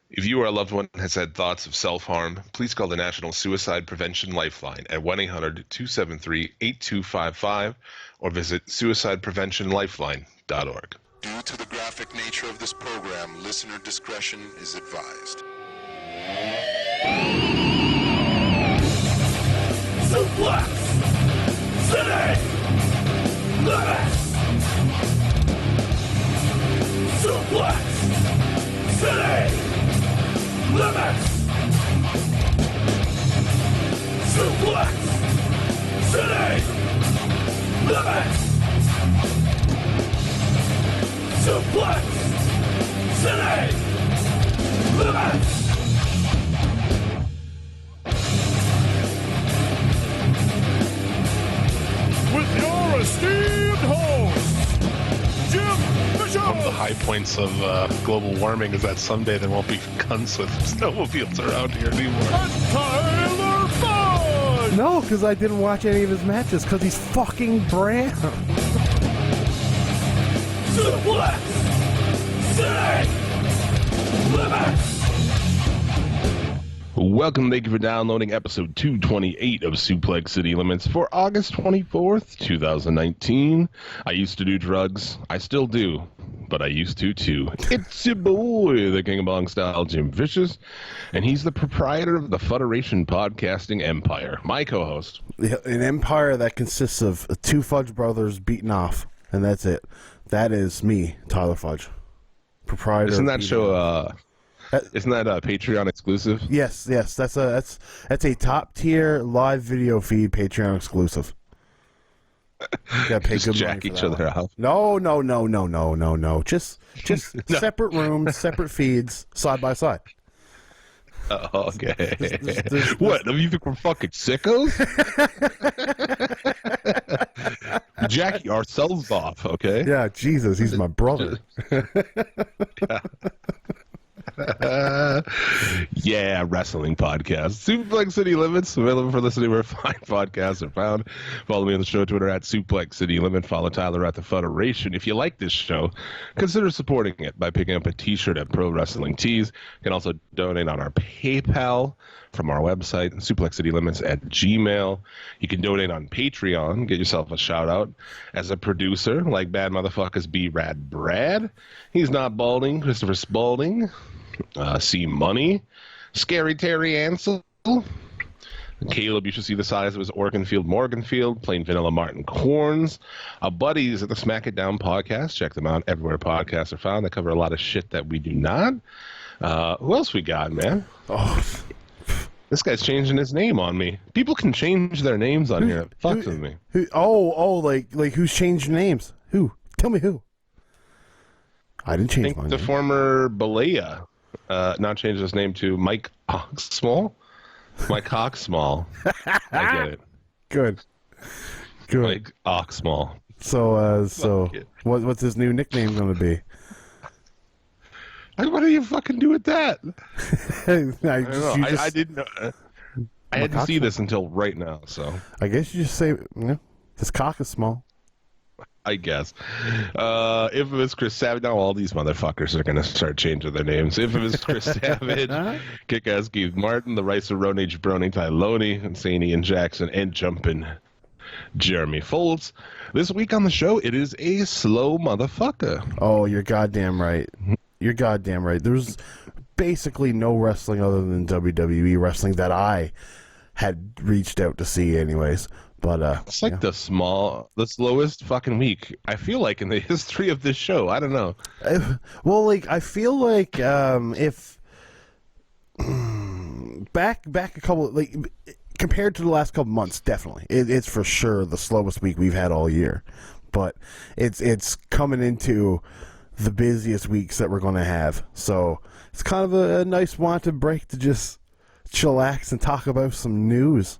If you or a loved one has had thoughts of self-harm, please call the National Suicide Prevention Lifeline at 1-800-273-8255 or visit suicidepreventionlifeline.org. Due to the graphic nature of this program, listener discretion is advised. Suplex! City! Limits! Suplex! City! Limits! Suplex! City! Limits! Suplex! City! Limits! With your esteemed host, Jim Bishop! One of the high points of global warming is that someday there won't be cunts with snowmobiles around here anymore. And Tyler Fudge! No, because I didn't watch any of his matches, because he's fucking brown. Suplex! City! Limits! Welcome, thank you for downloading episode 228 of Suplex City Limits for August 24th, 2019. I used to do drugs. I still do, but I used to too. It's your boy, the King of Bong Style, Jim Vicious, and he's the proprietor of the Federation Podcasting Empire. My co-host. An empire that consists of two Fudge brothers beaten off, and that's it. That is me, Tyler Fudge. Proprietor. Isn't that show, isn't that a Patreon exclusive? Yes. That's a top tier live video feed Patreon exclusive. You gotta pay Just good jack money for each that other one. out. No. Just separate rooms, separate feeds, side by side. Oh, okay. There's- What? You think we're fucking sickos? Jack ourselves off, okay? Yeah, Jesus, he's my brother. Yeah, wrestling podcast. Suplex City Limits, available for listening where fine podcasts are found. Follow me on the show Twitter at Suplex City Limit. Follow Tyler at the Federation. If you like this show, consider supporting it by picking up a t-shirt at Pro Wrestling Tees. You can also donate on our PayPal from our website, suplexcitylimits@gmail. You can donate on Patreon, get yourself a shout out as a producer, like Bad Motherfuckers B Rad Brad. He's not balding, Christopher Spalding. C Money, Scary Terry Ansel, Caleb, you should see the size of his Morganfield, Plain Vanilla Martin Corns. Our buddies at the Smack It Down podcast, check them out everywhere podcasts are found. They cover a lot of shit that we do not. Who else we got, man? Oh, This guy's changing his name on me. People can change their names on here. It fucks with me. Like who's changed names? Who? Tell me who. I didn't I change think my the name. former Balea now changed his name to Mike Oxsmall. Mike Oxsmall. I get it. Good. Mike Oxsmall. So what's his new nickname going to be? What do you fucking do with that? I don't know. I didn't know. I hadn't seen this until right now, so I guess you just say, his cock is small. I guess. Infamous Chris Savage. Now all these motherfuckers are going to start changing their names. Infamous Chris Savage, Kick-Ass Keith Martin, the Rice of Roney Jabroni Tyloni, Insane Ian Jackson, and Jumpin' Jeremy Foltz. This week on the show, it is a slow motherfucker. Oh, you're goddamn right. You're goddamn right. There's basically no wrestling other than WWE wrestling that I had reached out to see anyways. But it's like the slowest fucking week, I feel like, in the history of this show. I don't know. I feel like if back a couple, compared to the last couple months, definitely it's for sure the slowest week we've had all year. But it's coming into the busiest weeks that we're going to have, so it's kind of a nice wanted break to just chillax and talk about some news.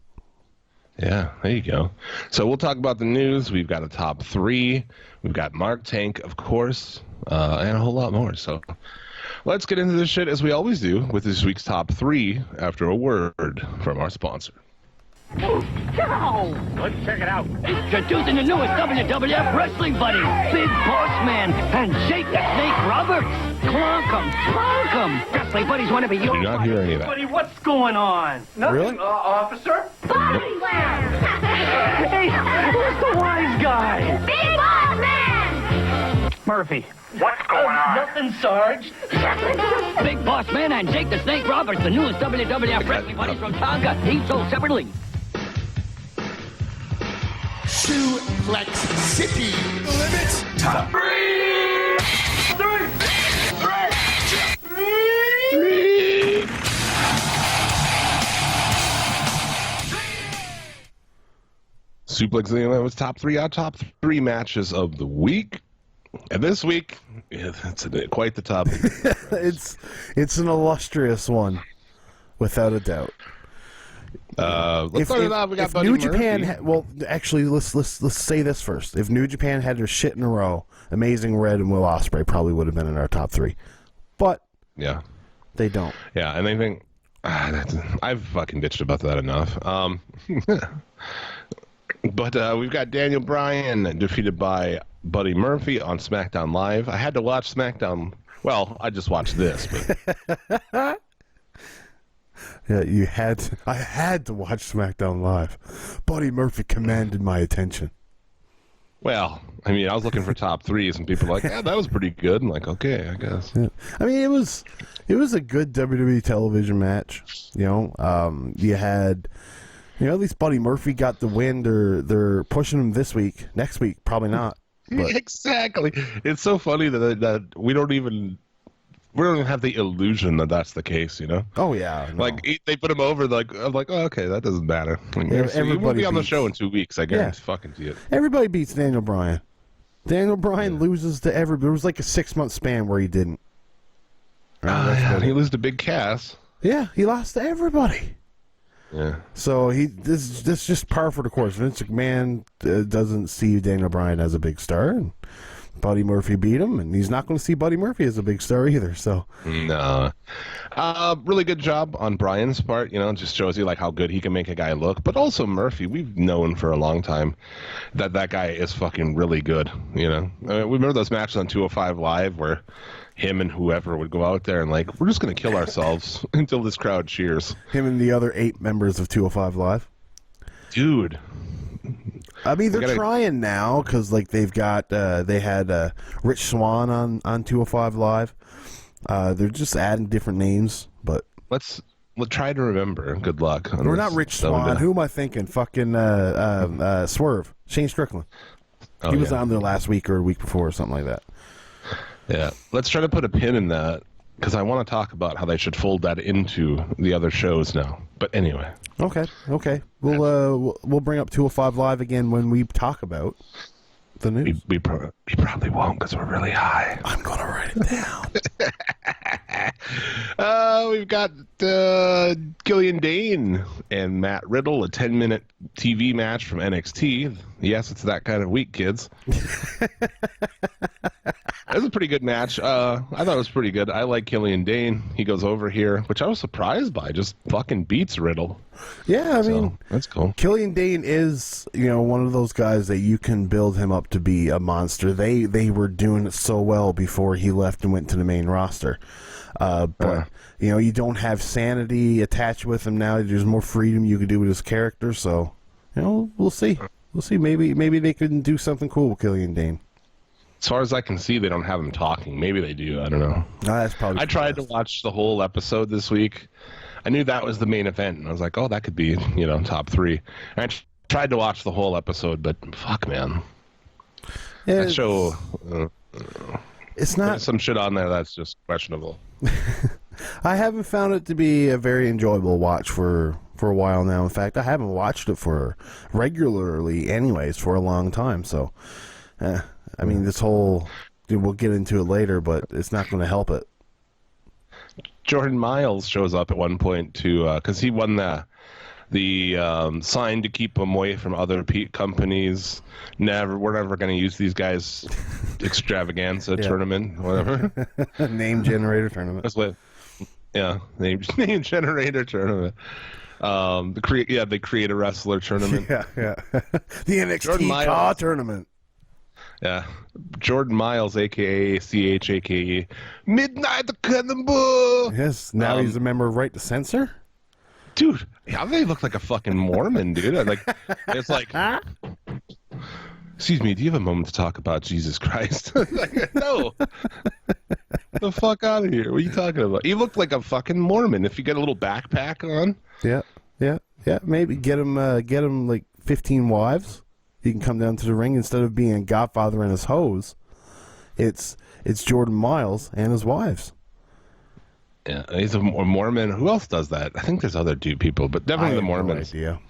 Yeah, there you go. So we'll talk about the news. We've got a top three. We've got Mark Tank, of course, and a whole lot more. So let's get into this shit as we always do with this week's top three after a word from our sponsor. Let's check it out. Introducing the newest WWF wrestling buddy, Big Boss Man and Jake the Snake Roberts. Clunk 'em. Wrestling buddies want to be I your do not hear any of that. buddy. What's going on? Nothing, Really? officer. Body Slam. Hey, who's the wise guy? Big Boss Man! Murphy. What's going on? Nothing, Sarge. Big Boss Man and Jake the Snake Roberts, the newest WWF wrestling buddies from Tonga, each sold separately. Suplex City Limits Top 3! Suplex was top three matches of the week. And this week, it's quite the top. It's an illustrious one, without a doubt. Let's start it off. We got if Buddy New Japan, Murphy. actually, let's say this first. If New Japan had their shit in a row, Amazing Red and Will Ospreay probably would have been in our top three, but Yeah. they don't. Yeah, and I think I've fucking bitched about that enough. But we've got Daniel Bryan defeated by Buddy Murphy on SmackDown Live. I had to watch SmackDown. Well, I just watched this, but Yeah, I had to watch SmackDown Live. Buddy Murphy commanded my attention. well, I mean, I was looking for top threes, and people were like, "Yeah, that was pretty good." I'm like, "Okay, I guess." Yeah. I mean, it was a good WWE television match. You had, at least Buddy Murphy got the win. They're pushing him this week. Next week, probably not. But Exactly. It's so funny that we don't even have the illusion that that's the case, you know? oh yeah, no. Like they put him over, I'm like, oh, okay, that doesn't matter. Like, Yeah, he will everybody be on the beats- show in 2 weeks. I guarantee fucking to it. Everybody beats Daniel Bryan. Daniel Bryan loses to everybody. There was like a 6-month span where he didn't. Yeah, he loses to Big Cass. Yeah, he lost to everybody. Yeah. So this is just par for the course. Vince McMahon doesn't see Daniel Bryan as a big star, and Buddy Murphy beat him, and he's not going to see Buddy Murphy as a big star either. So No. Really good job on Bryan's part. It just shows you like how good he can make a guy look. But also Murphy, we've known for a long time that guy is fucking really good. I mean, we remember those matches on 205 Live where him and whoever would go out there and like, we're just going to kill ourselves until this crowd cheers. him and the other 8 members of 205 Live. Dude. I mean, they're trying now because like they've got they had Rich Swann on 205 Live. They're just adding different names, but Let's try to remember. Good luck. we're not Rich Swann. Who am I thinking? Fucking Swerve. Shane Strickland. Oh, He was yeah. on there last week or a week before or something like that. Yeah. Let's try to put a pin in that because I want to talk about how they should fold that into the other shows now. But anyway. Okay. We'll bring up 205 Live again when we talk about the news. We probably won't because we're really high. I'm gonna write it down. We've got Killian Dane and Matt Riddle, a 10-minute TV match from NXT. Yes, it's that kind of week, kids. It was a pretty good match. I thought it was pretty good. I like Killian Dane. He goes over here, which I was surprised by. Just fucking beats Riddle. Yeah, I So, mean, that's cool. Killian Dane is, one of those guys that you can build him up to be a monster. They were doing it so well before he left and went to the main roster. But you don't have sanity attached with him now. There's more freedom you can do with his character. So, we'll see. We'll see. Maybe they can do something cool with Killian Dane. As far as I can see, they don't have him talking. Maybe they do. I don't know. That's probably. I tried to watch the whole episode this week. I knew that was the main event, and I was like, "Oh, that could be, top 3." And I tried to watch the whole episode, but fuck, man, that show. It's not There's some shit on there that's just questionable. I haven't found it to be a very enjoyable watch for a while now. In fact, I haven't watched it for regularly, anyways, for a long time. So, I mean, this whole we'll get into it later, but it's not going to help it. Jordan Miles shows up at one point too, because he won the sign to keep him away from other companies. We're never going to use these guys extravaganza tournament, whatever. Name generator tournament. That's what. Yeah, name generator tournament. They create a wrestler tournament. Yeah. The NXT Jordan Miles. Car Tournament. Yeah. Jordan Miles, a.k.a. CH, a.k.a. Midnight Cannonball. Yes, now he's a member of Right to Censor. Dude, how they look like a fucking Mormon, dude. It's like, excuse me, do you have a moment to talk about Jesus Christ? Like, no. The fuck out of here. What are you talking about? You look like a fucking Mormon if you get a little backpack on. Yeah. Maybe get him like 15 wives. He can come down to the ring instead of being Godfather and his hoes. It's Jordan Miles and his wives. Yeah, he's a Mormon. Who else does that? I think there's other people, but definitely the Mormons. No idea.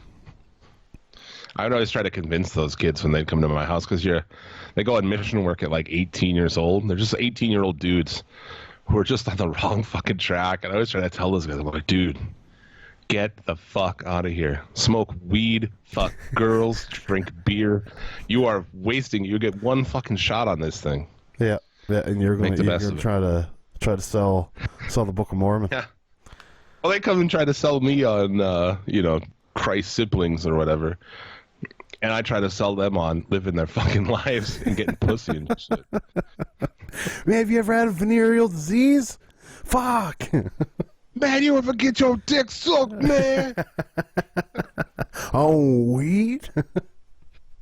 I would always try to convince those kids when they'd come to my house because they go on mission work at like 18 years old. They're just 18-year-old dudes who are just on the wrong fucking track. And I always try to tell those guys, I'm like, dude, get the fuck out of here. Smoke weed, fuck girls, drink beer. You are wasting. You get one fucking shot on this thing. Yeah, and you're going to try to sell the Book of Mormon. Yeah. Well, they come and try to sell me on, Christ's siblings or whatever. And I try to sell them on living their fucking lives and getting pussy and shit. Man, have you ever had a venereal disease? Fuck. Man, you ever get your dick sucked, man? On weed?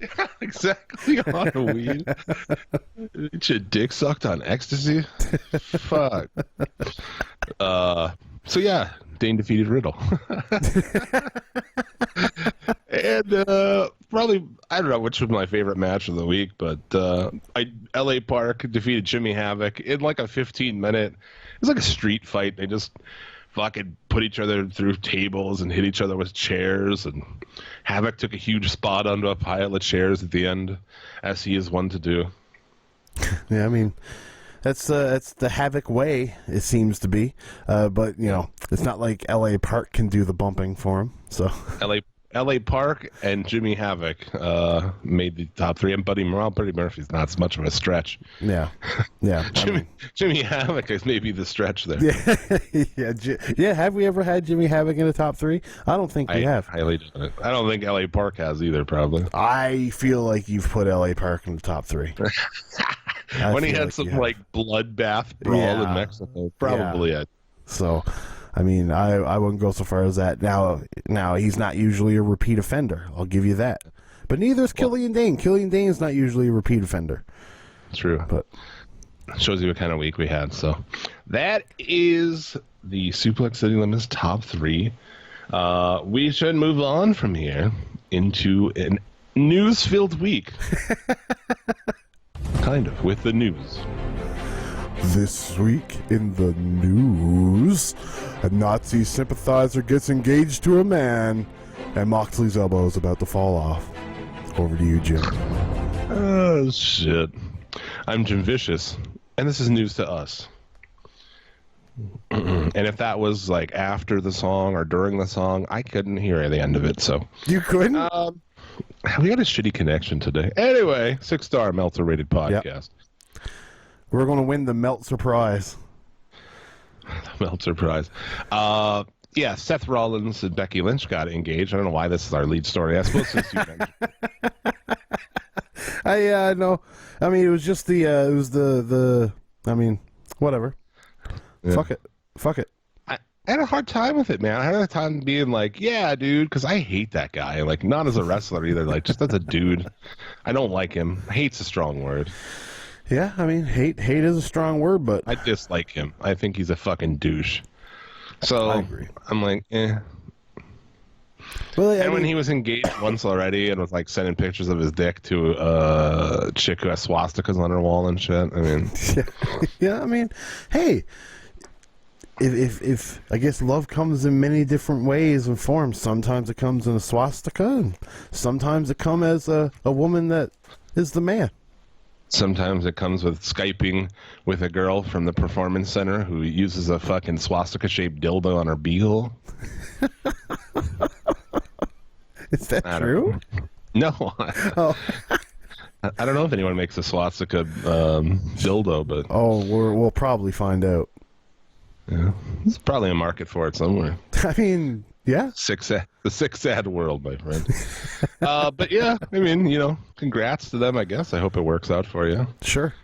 Yeah, exactly, on a weed. Get your dick sucked on ecstasy? Fuck. So yeah, Dane defeated Riddle. And probably, I don't know which was my favorite match of the week, but LA Park defeated Jimmy Havoc in like a 15-minute, it was like a street fight. They just fucking put each other through tables and hit each other with chairs, and Havoc took a huge spot onto a pile of chairs at the end, as he is one to do. Yeah, I mean, that's the Havoc way, it seems to be. But, it's not like LA Park can do the bumping for him. So LA Park and Jimmy Havoc made the top three, and Buddy Murphy's not as much of a stretch. Yeah. Jimmy Havoc is maybe the stretch there. Yeah. Have we ever had Jimmy Havoc in the top three? I don't think we have. Highly doubt it. I don't think LA Park has either, probably. I feel like you've put LA Park in the top three. When he had some bloodbath brawl in Mexico, probably. Yeah. So, I mean, I wouldn't go so far as that. Now he's not usually a repeat offender. I'll give you that. But neither is Killian Dane. Killian Dane is not usually a repeat offender. True. But shows you what kind of week we had. So that is the Suplex City Limits top three. We should move on from here into a news-filled week. Kind of, with the news. This week in the news, a Nazi sympathizer gets engaged to a man, and Moxley's elbow is about to fall off. Over to you, Jim. Oh, shit. I'm Jim Vicious, and this is news to us. And if that was like after the song or during the song, I couldn't hear the end of it. So you couldn't? We got a shitty connection today. Anyway, 6-star Meltzer rated podcast. Yep. We're going to win the Meltzer prize. The Meltzer prize. Yeah, Seth Rollins and Becky Lynch got engaged. I don't know why this is our lead story. I suppose since you mentioned. No. I mean, it was just the I mean, whatever. Yeah. Fuck it. I had a hard time with it, man. I had a time being like, yeah, dude, because I hate that guy. Like, not as a wrestler either. Like, just as a dude. I don't like him. Hate's a strong word. Yeah, I mean, hate is a strong word, but I dislike him. I think he's a fucking douche. So I agree. I'm like, eh. Well, when he was engaged once already and was like sending pictures of his dick to a chick who has swastikas on her wall and shit. I mean, yeah. I mean, hey, if I guess love comes in many different ways and forms. Sometimes it comes in a swastika, and sometimes it comes as a woman that is the man. Sometimes it comes with Skyping with a girl from the Performance Center who uses a fucking swastika-shaped dildo on her beehole. Is that true? No. Oh. I don't know if anyone makes a swastika dildo, but... Oh, we'll probably find out. Yeah. There's probably a market for it somewhere. I mean, yeah. The sick, sad world, my friend. But yeah, I mean, congrats to them, I guess. I hope it works out for you. Sure.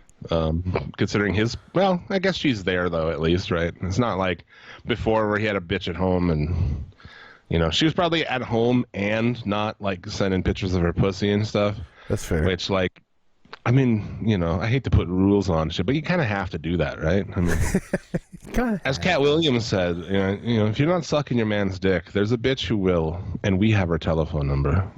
Considering well, I guess she's there, though, at least, right? It's not like before where he had a bitch at home and, she was probably at home and not, like, sending pictures of her pussy and stuff. That's fair. Which, like, I mean, I hate to put rules on shit, but you kind of have to do that, right? I mean, as Cat Williams said, if you're not sucking your man's dick, there's a bitch who will, and we have her telephone number,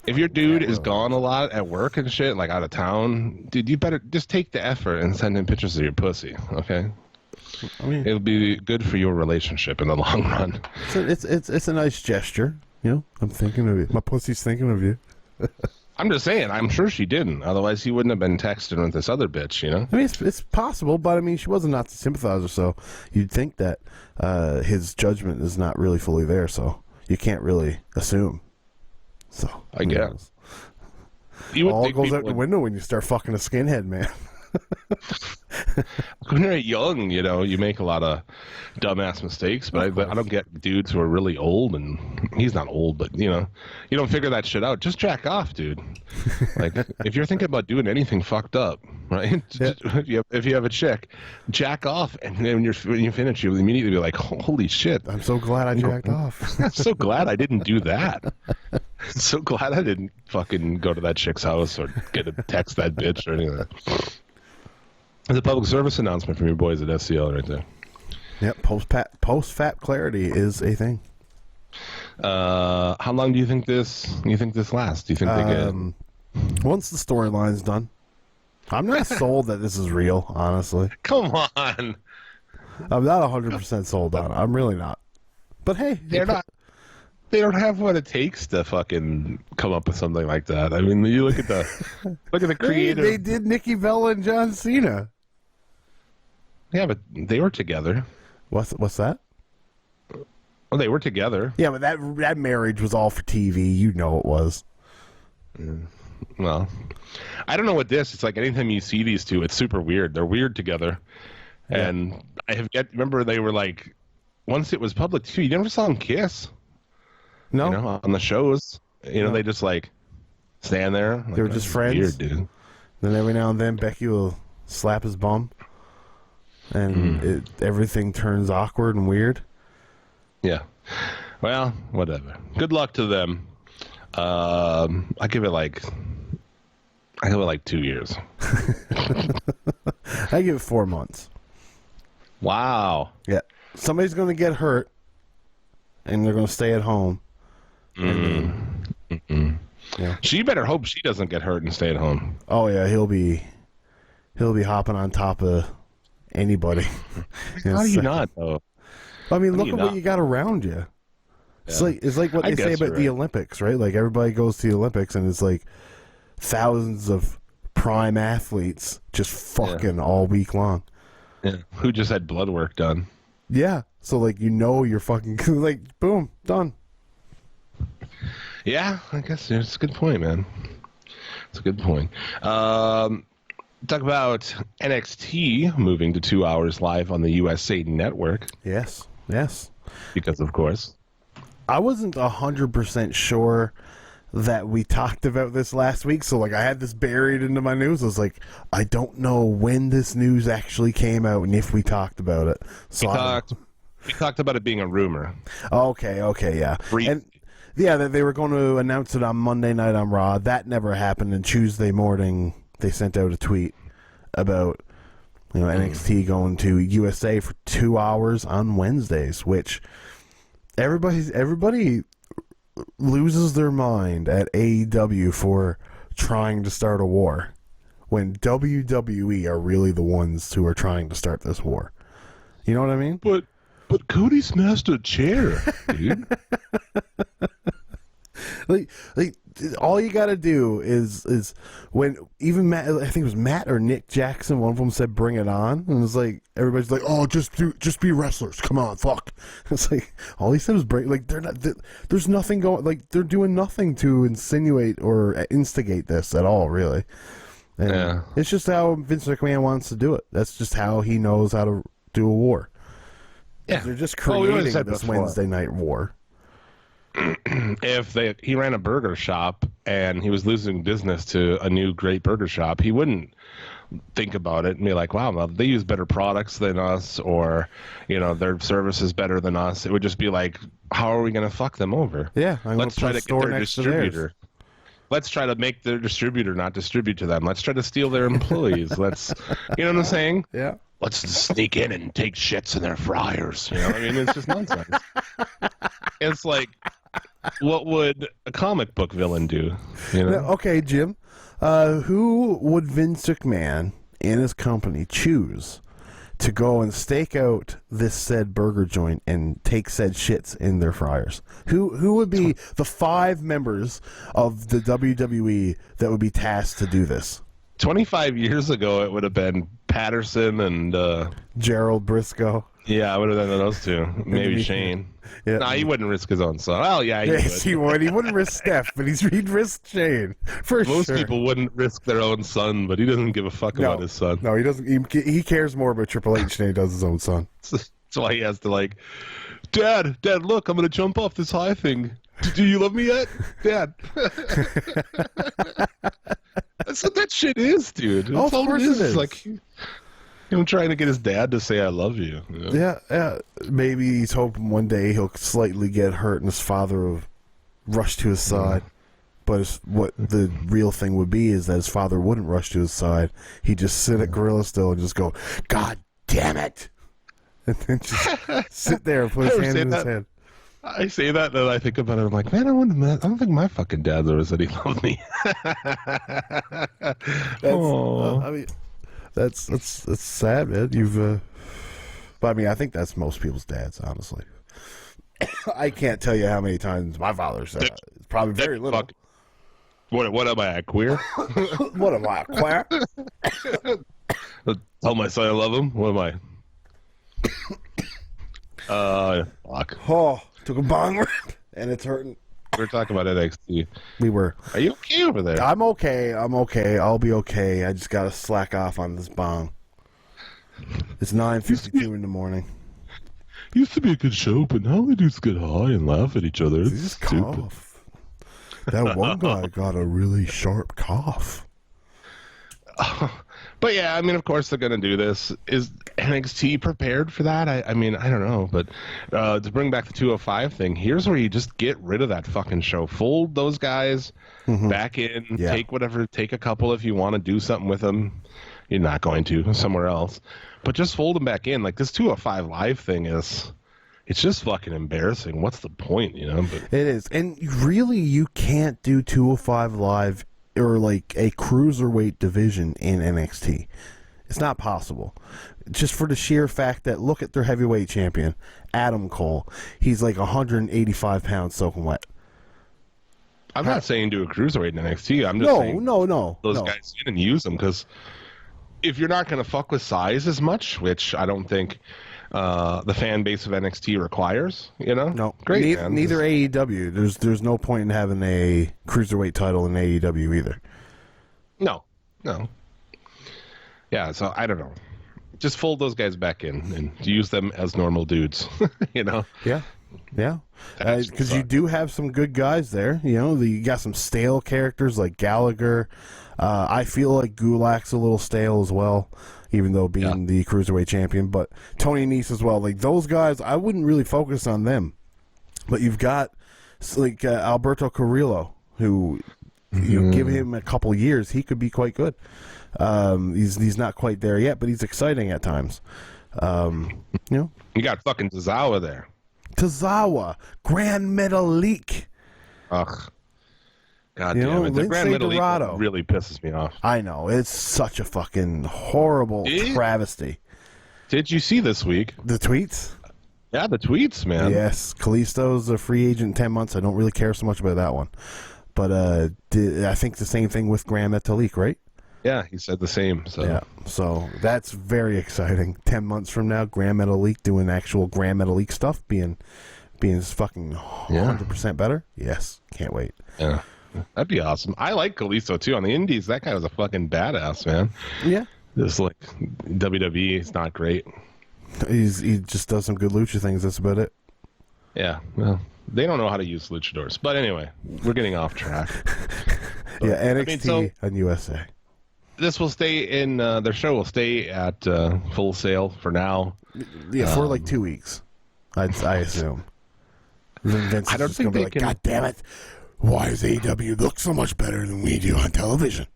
If your dude is gone a lot at work and shit, like out of town, dude, you better just take the effort and send him pictures of your pussy, okay? I mean, it'll be good for your relationship in the long run. It's a nice gesture, I'm thinking of you. My pussy's thinking of you. I'm just saying, I'm sure she didn't. Otherwise, he wouldn't have been texting with this other bitch, I mean, it's possible, but I mean, she was a Nazi sympathizer, so you'd think that his judgment is not really fully there, so you can't really assume. So I guess. All goes out the window when you start fucking a skinhead, man. When you're young, you make a lot of dumbass mistakes, but I don't get dudes who are really old, and he's not old, but you don't figure that shit out. Just jack off, dude. Like, if you're thinking about doing anything fucked up, right? Yeah. If you have a chick, jack off, and then when you finish, you'll immediately be like, holy shit. I'm so glad I jacked off. I'm so glad I didn't do that. I'm so glad I didn't fucking go to that chick's house or get a text that bitch or anything like that. It's a public service announcement from your boys at SCL right there. Yep, post-fat clarity is a thing. How long do you think this lasts? Do you think they get... Once the storyline's done. I'm not sold that this is real, honestly. Come on. I'm not 100% sold on it. I'm really not. But hey, they don't have what it takes to fucking come up with something like that. I mean, you look at the creative. They did Nikki Bella and John Cena. Yeah, but they were together. What's that? Well, they were together. Yeah, but that marriage was all for TV. You know it was. Well, I don't know what this. It's like anytime you see these two, it's super weird. They're weird together. Yeah. And remember they were like, once it was public too, you never saw them kiss. No. On the shows. They just like stand there. Like, they were just friends. Weird, dude. Then every now and then Becky will slap his bum. And everything turns awkward and weird. Yeah. Well, whatever. Good luck to them. I give it like 2 years. I give it 4 months. Wow. Yeah. Somebody's going to get hurt, and they're going to stay at home. Yeah. She better hope she doesn't get hurt and stay at home. Oh yeah, he'll be hopping on top of anybody. How do you not though? I mean, look at what you got around you. Yeah. It's like what they say about the Olympics, right? Like everybody goes to the Olympics, and it's like thousands of prime athletes just fucking all week long. Yeah. Who just had blood work done? Yeah. So like you're fucking like boom done. Yeah, I guess it's a good point, man. It's a good point. Talk about NXT moving to 2 hours live on the USA Network. Yes. Because, of course. I wasn't 100% sure that we talked about this last week, so like I had this buried into my news. I was like, I don't know when this news actually came out and if we talked about it. So we talked about it being a rumor. Okay, yeah. And yeah, they were going to announce it on Monday night on Raw. That never happened. And Tuesday morning, they sent out a tweet about NXT going to USA for 2 hours on Wednesdays, which everybody loses their mind at AEW for trying to start a war when WWE are really the ones who are trying to start this war. You know what I mean? But Cody smashed a chair, dude. like all you gotta do is when even Matt, I think it was Matt or Nick Jackson, one of them said bring it on, and it's like everybody's like, oh, just be wrestlers, come on, fuck. It's like all he said was bring, like there's nothing going, like they're doing nothing to insinuate or instigate this at all, really. And it's just how Vince McMahon wants to do it. That's just how he knows how to do a war. Yeah. They're just Well, we always creating said this before. Wednesday night war. If he ran a burger shop and he was losing business to a new great burger shop, he wouldn't think about it and be like, wow, well, they use better products than us, or, their service is better than us. It would just be like, how are we going to fuck them over? Yeah, I'm let's try to get their next to theirs. distributor. Let's try to make their distributor not distribute to them. Let's try to steal their employees. Let's, you know what I'm saying? Yeah. Let's sneak in and take shits in their fryers. I mean, it's just nonsense. It's like, what would a comic book villain do? Okay, Jim. Who would Vince McMahon and his company choose to go and stake out this said burger joint and take said shits in their fryers? Who would be the 5 members of the WWE that would be tasked to do this? 25 years ago, it would have been Patterson and Gerald Briscoe. Yeah, I would have done those two. Maybe Shane. Yeah. No, he wouldn't risk his own son. Well, yeah, Yes, he would. He wouldn't risk Steph, but he'd risk Shane for Most sure. people wouldn't risk their own son, but he doesn't give a fuck about his son. No, he doesn't. He cares more about Triple H than he does his own son. That's why he has to Dad, look, I'm gonna jump off this high thing. Do you love me yet, Dad? That's what that shit is, dude. That's Of course it is. Like him trying to get his dad to say I love you. Yeah. Maybe he's hoping one day he'll slightly get hurt and his father will rush to his side. But what the real thing would be is that his father wouldn't rush to his side. He'd just sit at Gorilla Still and just go, God damn it! And then just sit there and put his hand in his head. I say that, and then I think about it. I'm like, man, I don't think my fucking dad ever said he loved me. I mean, that's sad, man. But I mean, I think that's most people's dads, honestly. I can't tell you how many times my father said that. It's probably very little. What am I, queer? What am I, queer? Tell my son I love him. What am I? Fuck. Oh, took a bong rip, and it's hurting. We were talking about NXT. We were. Are you okay over there? I'm okay. I'll be okay. I just gotta slack off on this bong. It's 9:52 in the morning. Used to be a good show, but now they just get high and laugh at each other. It's Just stupid. cough. That one guy got a really sharp cough. But yeah, I mean, of course they're going to do this. Is NXT prepared for that? I mean, I don't know. But to bring back the 205 thing, here's where you just get rid of that fucking show. Fold those guys back in. Yeah. Take a couple if you want to do something with them. You're not going to, somewhere else. But just fold them back in. Like this 205 Live thing it's just fucking embarrassing. What's the point, But It is. And really, you can't do 205 Live or like a cruiserweight division in NXT. It's not possible. Just for the sheer fact that look at their heavyweight champion, Adam Cole. He's like 185 pounds soaking wet. I'm not saying do a cruiserweight in NXT. I'm just saying no. those guys in and use them, because if you're not going to fuck with size as much, which I don't think the fan base of NXT requires, No, great. Neither AEW. There's no point in having a cruiserweight title in AEW either. No. Yeah, so I don't know. Just fold those guys back in and use them as normal dudes. Yeah. Because you do have some good guys there. You got some stale characters like Gallagher. I feel like Gulak's a little stale as well, even though being the Cruiserweight champion. But Tony Nese as well. Like, those guys, I wouldn't really focus on them. But you've got, like, Alberto Carrillo, who, you give him a couple years, he could be quite good. He's not quite there yet, but he's exciting at times. You got fucking Tozawa there. Tozawa, Grand Metalik. Ugh. God damn it. The Grand Metalik really pisses me off. I know. It's such a fucking horrible travesty. Did you see this week? The tweets? Yeah, the tweets, man. Yes. Kalisto's a free agent in 10 months. I don't really care so much about that one. But I think the same thing with Grand Metalik, right? Yeah, he said the same. So. Yeah, so that's very exciting. 10 months from now, Grand Metalik doing actual Grand Metalik stuff, being fucking 100% better. Yes, can't wait. Yeah, that'd be awesome. I like Kalisto too on the Indies. That guy was a fucking badass, man. Yeah, just like WWE is not great. He just does some good lucha things. That's about it. Yeah, well, they don't know how to use luchadors. But anyway, we're getting off track. Yeah, NXT on USA. This will stay in, their show will stay at Full Sail for now. Yeah, for like 2 weeks, I assume. Vince I don't think they can. God damn it! Why does AEW look so much better than we do on television?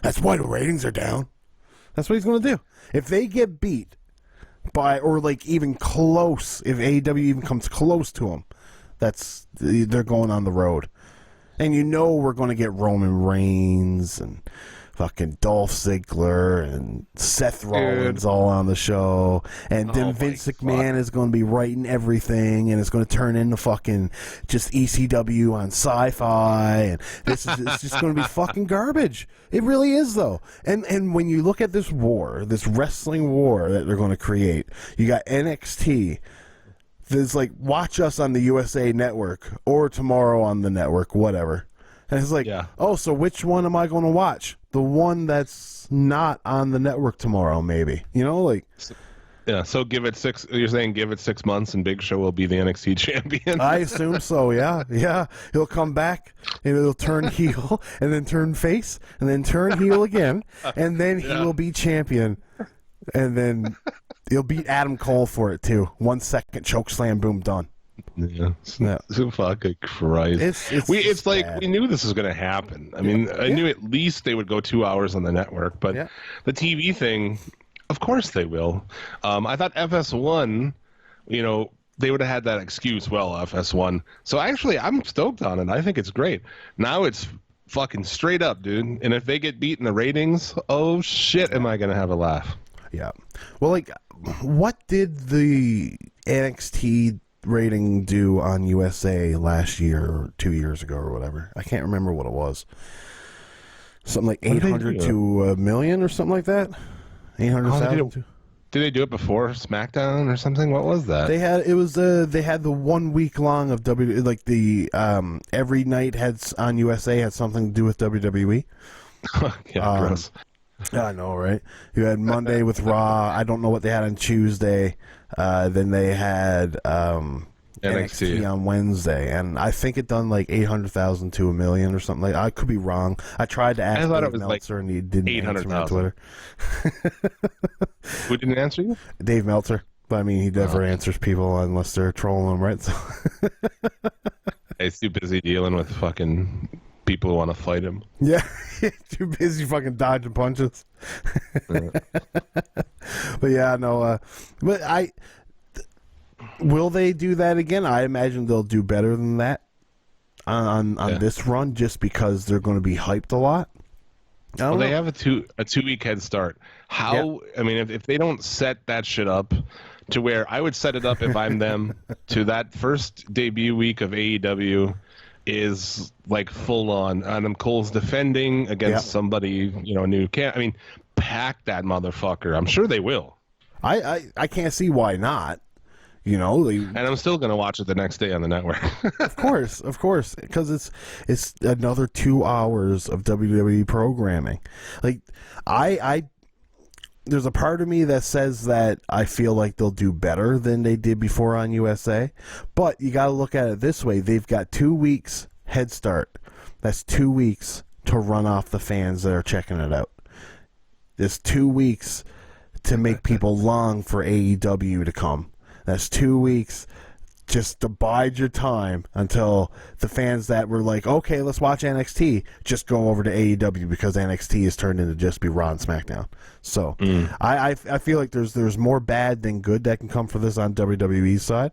That's why the ratings are down. That's what he's going to do. If they get beat by, or like even close, if AEW even comes close to them, they're going on the road. And you know we're going to get Roman Reigns and fucking Dolph Ziggler and Seth Rollins all on the show. And then Vince McMahon is going to be writing everything, and it's going to turn into fucking just ECW on Sci-Fi. And it's just going to be fucking garbage. It really is, though. And when you look at this war, this wrestling war that they're going to create, you got NXT. There's like, watch us on the USA Network or tomorrow on the network, whatever. And it's like, so which one am I going to watch? The one that's not on the network tomorrow, maybe. You know, like. Yeah, so you're saying give it 6 months and Big Show will be the NXT champion? I assume so, yeah. Yeah. He'll come back and he'll turn heel and then turn face and then turn heel again. And then he will be champion. And then he'll beat Adam Cole for it, too. 1 second choke slam, boom, done. Yeah. Fucking Christ. It's like bad. We knew this was going to happen. I mean, I knew at least they would go 2 hours on the network, but the TV thing, of course they will. I thought FS1, they would have had that excuse, FS1. So actually, I'm stoked on it. I think it's great. Now it's fucking straight up, dude. And if they get beat in the ratings, oh shit, am I going to have a laugh. Yeah. Well, like, what did the NXT rating do on USA last year or 2 years ago or whatever? I can't remember what it was. Something like 800 to a million or something like that. 800,000. Did they do it before SmackDown or something? What was that? They had they had the 1 week long of every night on USA had something to do with WWE. Gross. I know, right? You had Monday with Raw. I don't know what they had on Tuesday. Then they had NXT on Wednesday, and I think it done like 800,000 to a million or something like that. I could be wrong. I tried to ask Dave Meltzer, and he didn't answer me on Twitter. Who didn't answer you? Dave Meltzer. But I mean, he never answers people unless they're trolling him, right? So he's too busy dealing with fucking people who want to fight him. Yeah, too busy fucking dodging punches. But yeah, no. But will they do that again? I imagine they'll do better than that on this run, just because they're going to be hyped a lot. They have a 2 week head start. How? I mean, if they don't set that shit up to where I would set it up if I'm them to that first debut week of AEW is like full on Adam Cole's defending against somebody, new. I mean, pack that motherfucker. I'm sure they will. I can't see why not. And I'm still gonna watch it the next day on the network. Of course, because it's another 2 hours of WWE programming. Like there's a part of me that says that I feel like they'll do better than they did before on USA, but you got to look at it this way: they've got 2 weeks head start. That's 2 weeks to run off the fans that are checking it out. There's 2 weeks to make people long for AEW to come. That's 2 weeks just to bide your time until the fans that were like, okay, let's watch NXT, just go over to AEW because NXT is turned into just be Raw and SmackDown. So I feel like there's more bad than good that can come for this on WWE's side.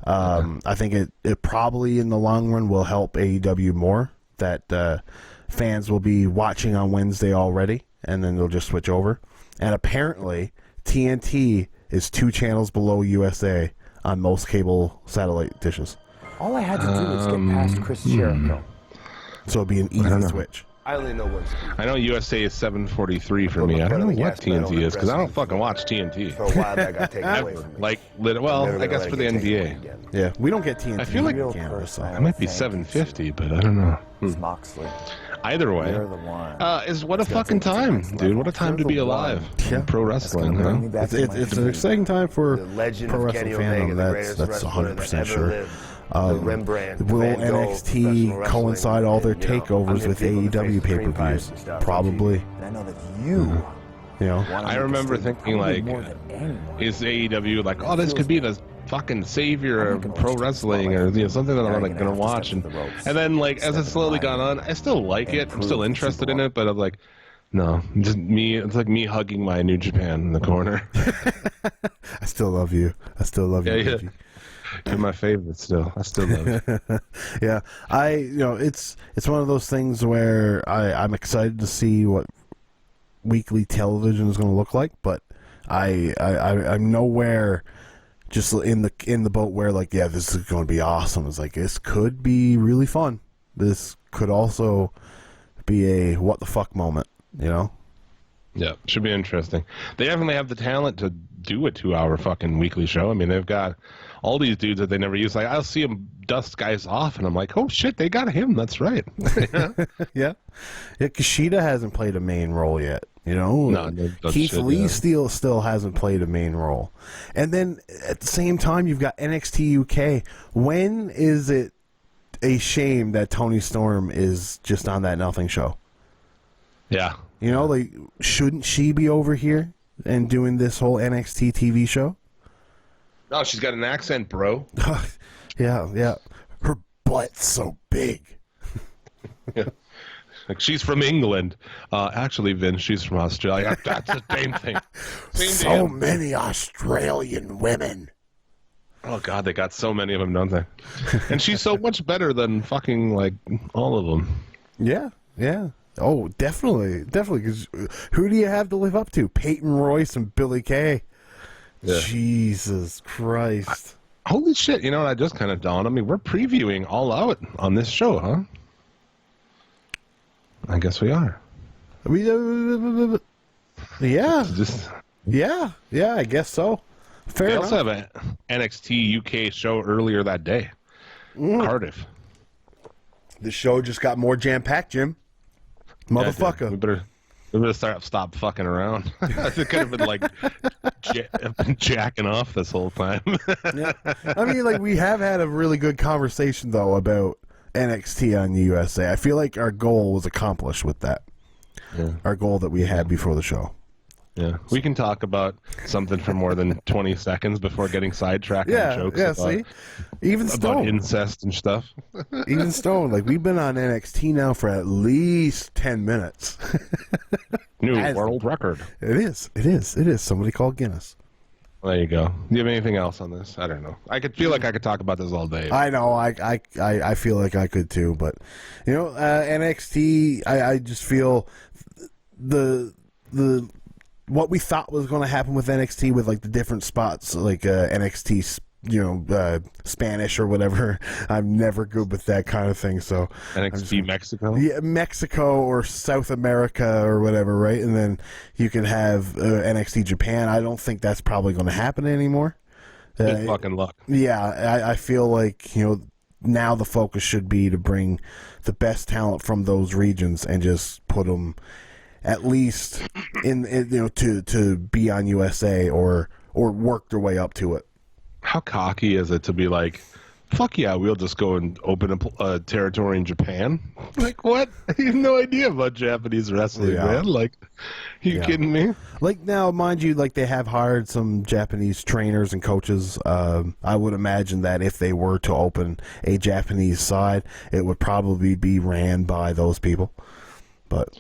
I think it probably in the long run will help AEW more, that fans will be watching on Wednesday already, and then they'll just switch over. And apparently TNT is 2 channels below USA on most cable satellite dishes. All I had to do was get past Chris Jericho. So it'll be an easy switch. I only know what's. I know USA is 743 for me. I don't know what TNT is because I don't fucking watch TNT. For a while, that got taken away from me. I guess for the NBA. Yeah, we don't get TNT. I feel like in Canada, so. it might be 750, but I don't know. Moxley. Either way, is what a fucking time, dude. What a time to be alive. Yeah. Pro wrestling, huh? It's an exciting time for pro wrestling fandom. That's 100% sure. Will NXT coincide all their takeovers with AEW pay-per-views? Probably. And I know that you. You know, I remember thinking, like, is AEW like, oh, this could be the fucking savior of pro wrestling, or something that I'm like gonna watch, and then like as it's slowly gone on, I still like it. I'm still interested in it, but I'm like, no, just me. It's like me hugging my New Japan in the corner. I still love you. Yeah. You're my favorite still. I still love you. Yeah, it's one of those things where I'm excited to see what weekly television is going to look like, but I'm nowhere just in the boat where like, yeah, this is going to be awesome. It's like, this could be really fun. This could also be a what the fuck moment, you know? Yeah, should be interesting. They definitely have the talent to do a 2-hour fucking weekly show. I mean, they've got all these dudes that they never use. Like, I'll see them dust guys off, and I'm like, oh shit, they got him. That's right. Yeah. Kushida hasn't played a main role yet. You know, no, Keith Lee still hasn't played a main role. And then at the same time, you've got NXT UK. When is it a shame that Toni Storm is just on that nothing show? Yeah. You know, like, shouldn't she be over here and doing this whole NXT TV show? No, she's got an accent, bro. Yeah. Her butt's so big. Yeah. Like, she's from England. Actually, Vince, she's from Australia. That's the same thing. So many Australian women. Oh, God, they got so many of them, don't they? And she's so much better than fucking, like, all of them. Yeah. Oh, definitely. Because who do you have to live up to? Peyton Royce and Billie Kay. Yeah. Jesus Christ. Holy shit, you know what? I just kind of dawned on me. We're previewing All Out on this show, huh? I guess we are. Yeah. Yeah, I guess so. Fair enough. They also have an NXT UK show earlier that day. Cardiff. The show just got more jam-packed, Jim. Motherfucker. Yeah, we better stop fucking around. I could have been like jacking off this whole time. Yeah. I mean, like, we have had a really good conversation, though, about NXT on the USA. I feel like our goal was accomplished with that. Yeah. Our goal that we had before the show. Yeah, we can talk about something for more than 20 seconds before getting sidetracked on jokes about, see? Even Stone. About incest and stuff. Even Stone. Like, we've been on NXT now for at least 10 minutes. New world record. It is. Somebody called Guinness. There you go. Do you have anything else on this? I don't know. I could feel like I could talk about this all day. I know. I feel like I could too. But, you know, NXT, I just feel the what we thought was going to happen with NXT with, like, the different spots, like NXT, Spanish or whatever. I'm never good with that kind of thing. So NXT Mexico? Yeah, Mexico or South America or whatever, right? And then you can have NXT Japan. I don't think that's probably going to happen anymore. Good fucking luck. Yeah, I feel like, you know, now the focus should be to bring the best talent from those regions and just put them at least in you know, to be on USA or work their way up to it. How cocky is it to be like, fuck yeah, we'll just go and open a territory in Japan? Like, what? I have no idea about Japanese wrestling, man. Like, you kidding me? Like, now, mind you, like, they have hired some Japanese trainers and coaches. I would imagine that if they were to open a Japanese side, it would probably be ran by those people. But...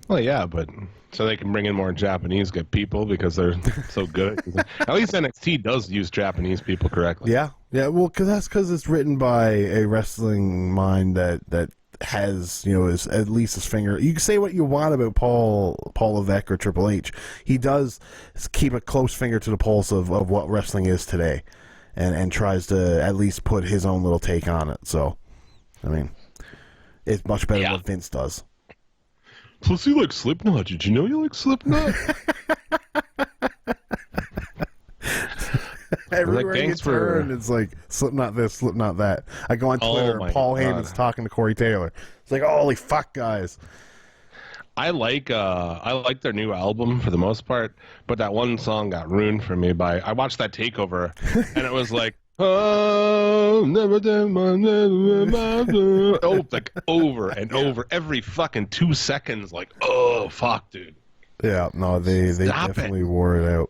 Well, yeah, but so they can bring in more Japanese good people because they're so good. At least NXT does use Japanese people correctly. Yeah. Well, because it's written by a wrestling mind that has, you know, at least his finger. You can say what you want about Paul Levesque or Triple H. He does keep a close finger to the pulse of what wrestling is today, and tries to at least put his own little take on it. So, I mean, it's much better than what Vince does. Plus, you like Slipknot. Did you know you like Slipknot? Everywhere you thanks turn, it's like Slipknot this, Slipknot that. I go on Twitter and Paul Heyman's talking to Corey Taylor. It's like, holy fuck, guys. I like their new album for the most part, but that one song got ruined for me by I watched that Takeover, and it was like, oh, never like over and over every fucking 2 seconds, like, oh fuck, dude. Yeah, no, they definitely wore it out.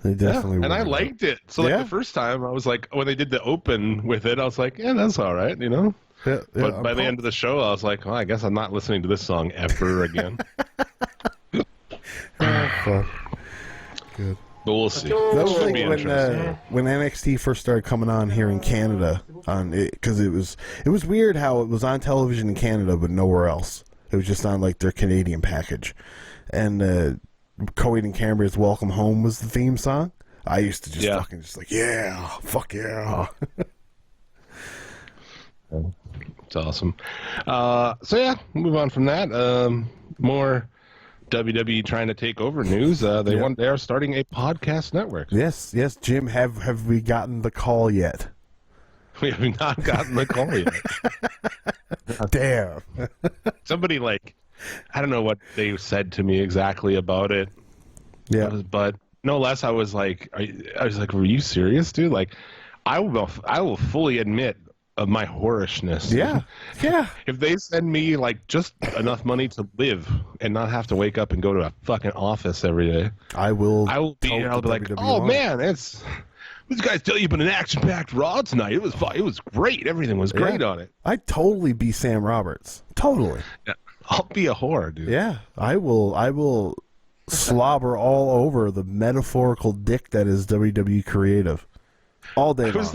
They definitely and I liked it. So like the first time, I was like, when they did the open with it, I was like, yeah, that's all right, you know. Yeah, but by the end of the show, I was like, well, I guess I'm not listening to this song ever again. Fuck. Good. But we'll see. That was like when NXT first started coming on here in Canada, because it was weird how it was on television in Canada but nowhere else. It was just on like their Canadian package, and Coheed and Cambria's "Welcome Home" was the theme song. I used to just fucking just like, yeah, fuck yeah. It's awesome. So yeah, move on from that. More WWE trying to take over news. They are starting a podcast network. Yes, Jim. Have we gotten the call yet? We have not gotten the call yet. Damn. Somebody I don't know what they said to me exactly about it. Yeah, but no less, I was like, were you serious, dude? Like, I will fully admit of my whorishness. Yeah. If they send me like just enough money to live and not have to wake up and go to a fucking office every day, I will be like, oh man, these guys tell you about an action-packed Raw tonight. It was great. Everything was great on it. I'd totally be Sam Roberts. Totally. Yeah, I'll be a whore, dude. Yeah, I will slobber all over the metaphorical dick that is WWE creative all day long.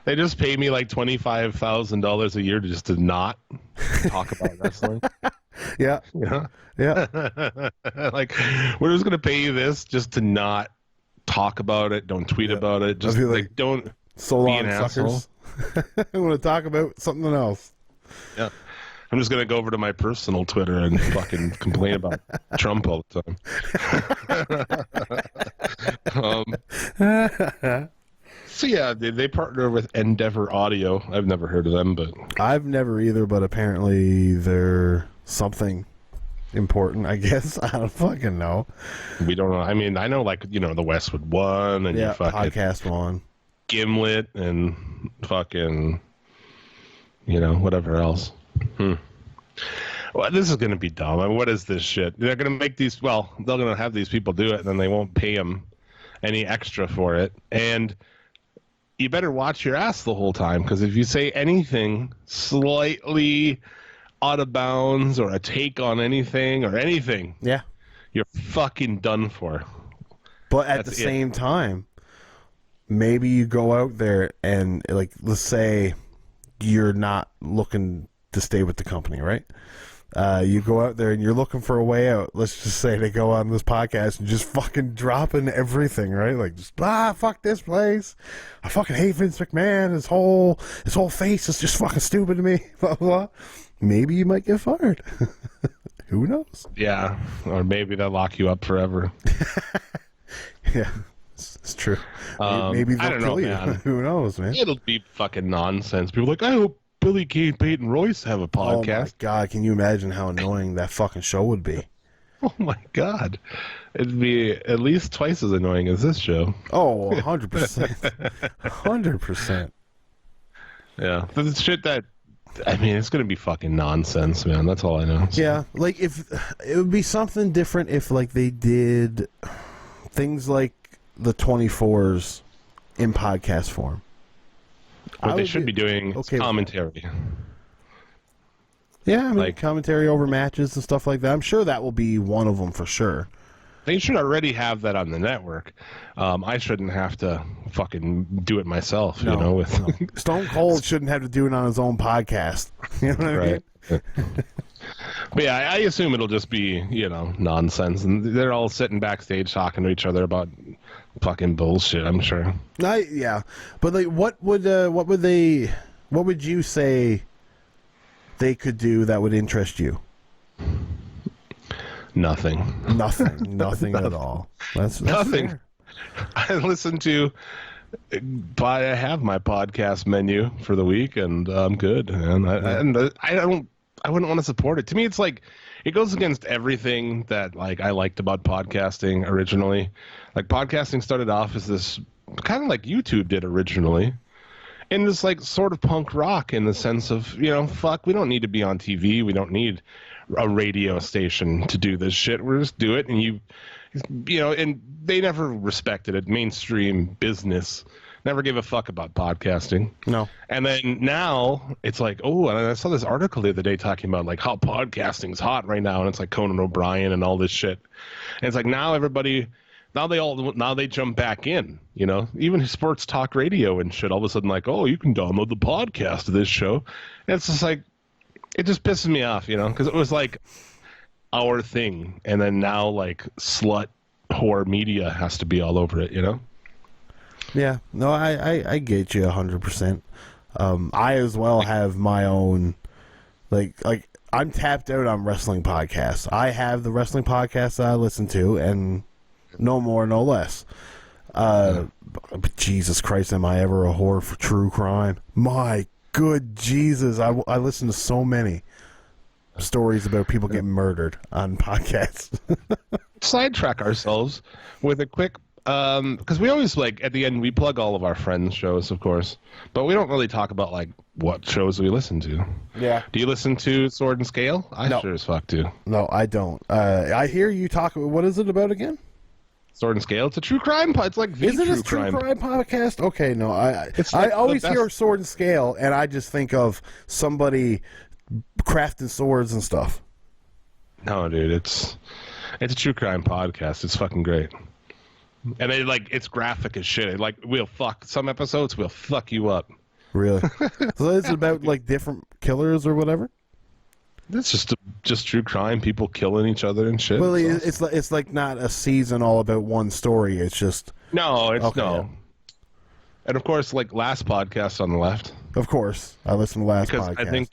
They just pay me like $25,000 a year just to not talk about wrestling. Yeah. Like, we're just gonna pay you this just to not talk about it. Don't tweet about it. Just like don't. So be long, an suckers. I want to talk about something else. Yeah. I'm just gonna go over to my personal Twitter and fucking complain about Trump all the time. So yeah, they partner with Endeavor Audio. I've never heard of them, but I've never either. But apparently they're something important, I guess. I don't fucking know. We don't know. I mean, I know the Westwood One and your fucking Podcast One, Gimlet, and fucking whatever else. Well, this is going to be dumb. I mean, what is this shit? They're going to make these. Well, they're going to have these people do it, and then they won't pay them any extra for it, and you better watch your ass the whole time, because if you say anything slightly out of bounds or a take on anything, you're fucking done for. But at the same time, maybe you go out there and, like, let's say you're not looking to stay with the company, right? You go out there and you're looking for a way out. Let's just say they go on this podcast and just fucking dropping everything, right? Like, just fuck this place. I fucking hate Vince McMahon. His whole face is just fucking stupid to me. Blah blah. Maybe you might get fired. Who knows? Yeah, or maybe they'll lock you up forever. Yeah, it's true. Maybe they'll kill you. Man. Who knows, man? It'll be fucking nonsense. People are like, I hope Billy Kane, Peyton Royce have a podcast. Oh my god, can you imagine how annoying that fucking show would be? Oh my god. It'd be at least twice as annoying as this show. Oh, 100%. 100%. Yeah. The shit that, I mean, it's going to be fucking nonsense, man. That's all I know. So. Yeah, like, if it would be something different if, like, they did things like the 24s in podcast form. What they should be doing is commentary. Yeah, I mean, commentary over matches and stuff like that. I'm sure that will be one of them for sure. They should already have that on the network. I shouldn't have to fucking do it myself, No. Stone Cold shouldn't have to do it on his own podcast. You know what I mean? But yeah, I assume it'll just be, nonsense. And they're all sitting backstage talking to each other about fucking bullshit, I'm sure. Yeah. But like, what would you say they could do that would interest you? Nothing Nothing at all. That's nothing. fair. I listen to. I have my podcast menu for the week, and I'm good. And I wouldn't want to support it. To me, it's like it goes against everything that like I liked about podcasting originally. Like podcasting started off as this kind of like YouTube did originally. And it's like sort of punk rock in the sense of, fuck, we don't need to be on TV. We don't need a radio station to do this shit. We'll just do it. And and they never respected it. Mainstream business never gave a fuck about podcasting. No. And then now it's like, and I saw this article the other day talking about like how podcasting's hot right now. And it's like Conan O'Brien and all this shit. And it's like now they jump back in, even sports talk radio and shit. All of a sudden, like, you can download the podcast of this show. And it's just like, it just pisses me off, because it was like our thing. And then now, like, slut whore media has to be all over it, Yeah, no, I get you 100%. I as well have my own, like I'm tapped out on wrestling podcasts. I have the wrestling podcasts that I listen to, and no more, no less. But Jesus Christ, am I ever a whore for true crime? My good Jesus, I listen to so many stories about people getting murdered on podcasts. Sidetrack ourselves with a quick, because we always, like, at the end, we plug all of our friends' shows, of course, but we don't really talk about, like, what shows we listen to. Yeah. Do you listen to Sword and Scale? I sure as fuck do. No, I don't. I hear you talk, what is it about again? Sword and Scale. It's a true crime. It's like the Is it true a true crime podcast? Okay, no. I like always hear Sword and Scale, and I just think of somebody crafting swords and stuff. No, dude, it's a true crime podcast. It's fucking great. And it's graphic as shit. Like, some episodes will fuck you up. Really? So it's about like different killers or whatever. It's just true crime, people killing each other and shit. Well, it's like not a season all about one story. It's just no. And of course, like last podcast on the left. Of course, I listened to last podcast. I think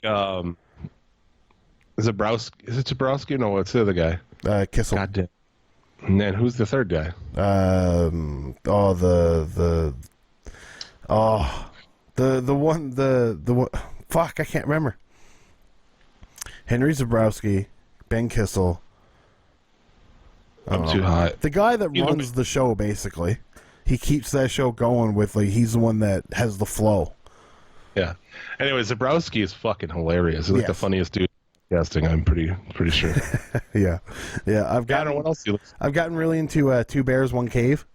is it Zabrowski? No, it's the other guy. Kissel. God damn. And then who's the third guy? The one. Fuck, I can't remember. Henry Zabrowski, Ben Kissel. I'm too hot. The guy that runs the show, basically. He keeps that show going with, like, he's the one that has the flow. Yeah. Anyway, Zabrowski is fucking hilarious. He's like the funniest dude casting, I'm pretty sure. Yeah. I've gotten really into Two Bears, One Cave.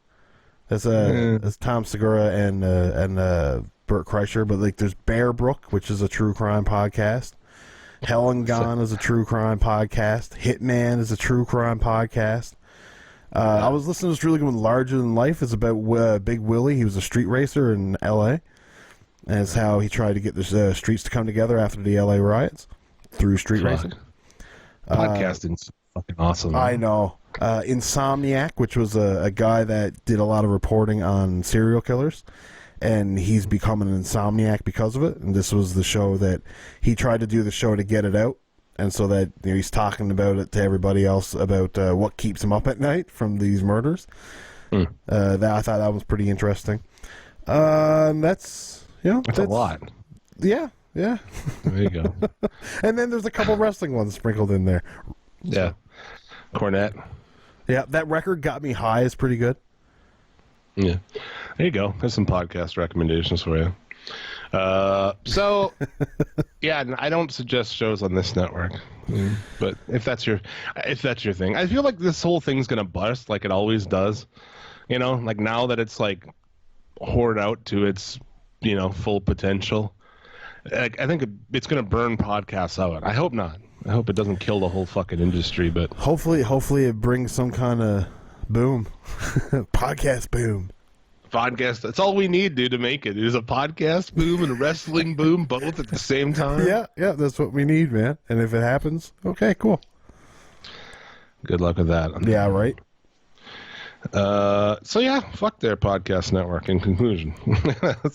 That's Tom Segura and Burt Kreischer, but like there's Bear Brook, which is a true crime podcast. Hell and Gone is a true crime podcast. Hitman is a true crime podcast. I was listening to this really good one, Larger Than Life. It's about Big Willie. He was a street racer in L.A. And it's how he tried to get the streets to come together after the L.A. riots through street racing. Podcasting's fucking awesome. I know. Insomniac, which was a guy that did a lot of reporting on serial killers. And he's become an insomniac because of it. And this was the show that he tried to do the show to get it out. And so that he's talking about it to everybody else about what keeps him up at night from these murders. I thought that was pretty interesting. That's a lot. Yeah. There you go. And then there's a couple wrestling ones sprinkled in there. Yeah. Cornette. Yeah, that record Got Me High is pretty good. Yeah. There you go. There's some podcast recommendations for you. So, yeah, I don't suggest shows on this network. But if that's your thing, I feel like this whole thing's gonna bust, like it always does. Like now that it's like hoard out to its full potential. I think it's gonna burn podcasts out. I hope not. I hope it doesn't kill the whole fucking industry. But hopefully it brings some kind of boom, podcast boom. Podcast. That's all we need, dude, to make it. Is a podcast boom and a wrestling boom both at the same time. Yeah, that's what we need, man. And if it happens, okay, cool. Good luck with that. Yeah, right. So yeah, fuck their podcast network. In conclusion,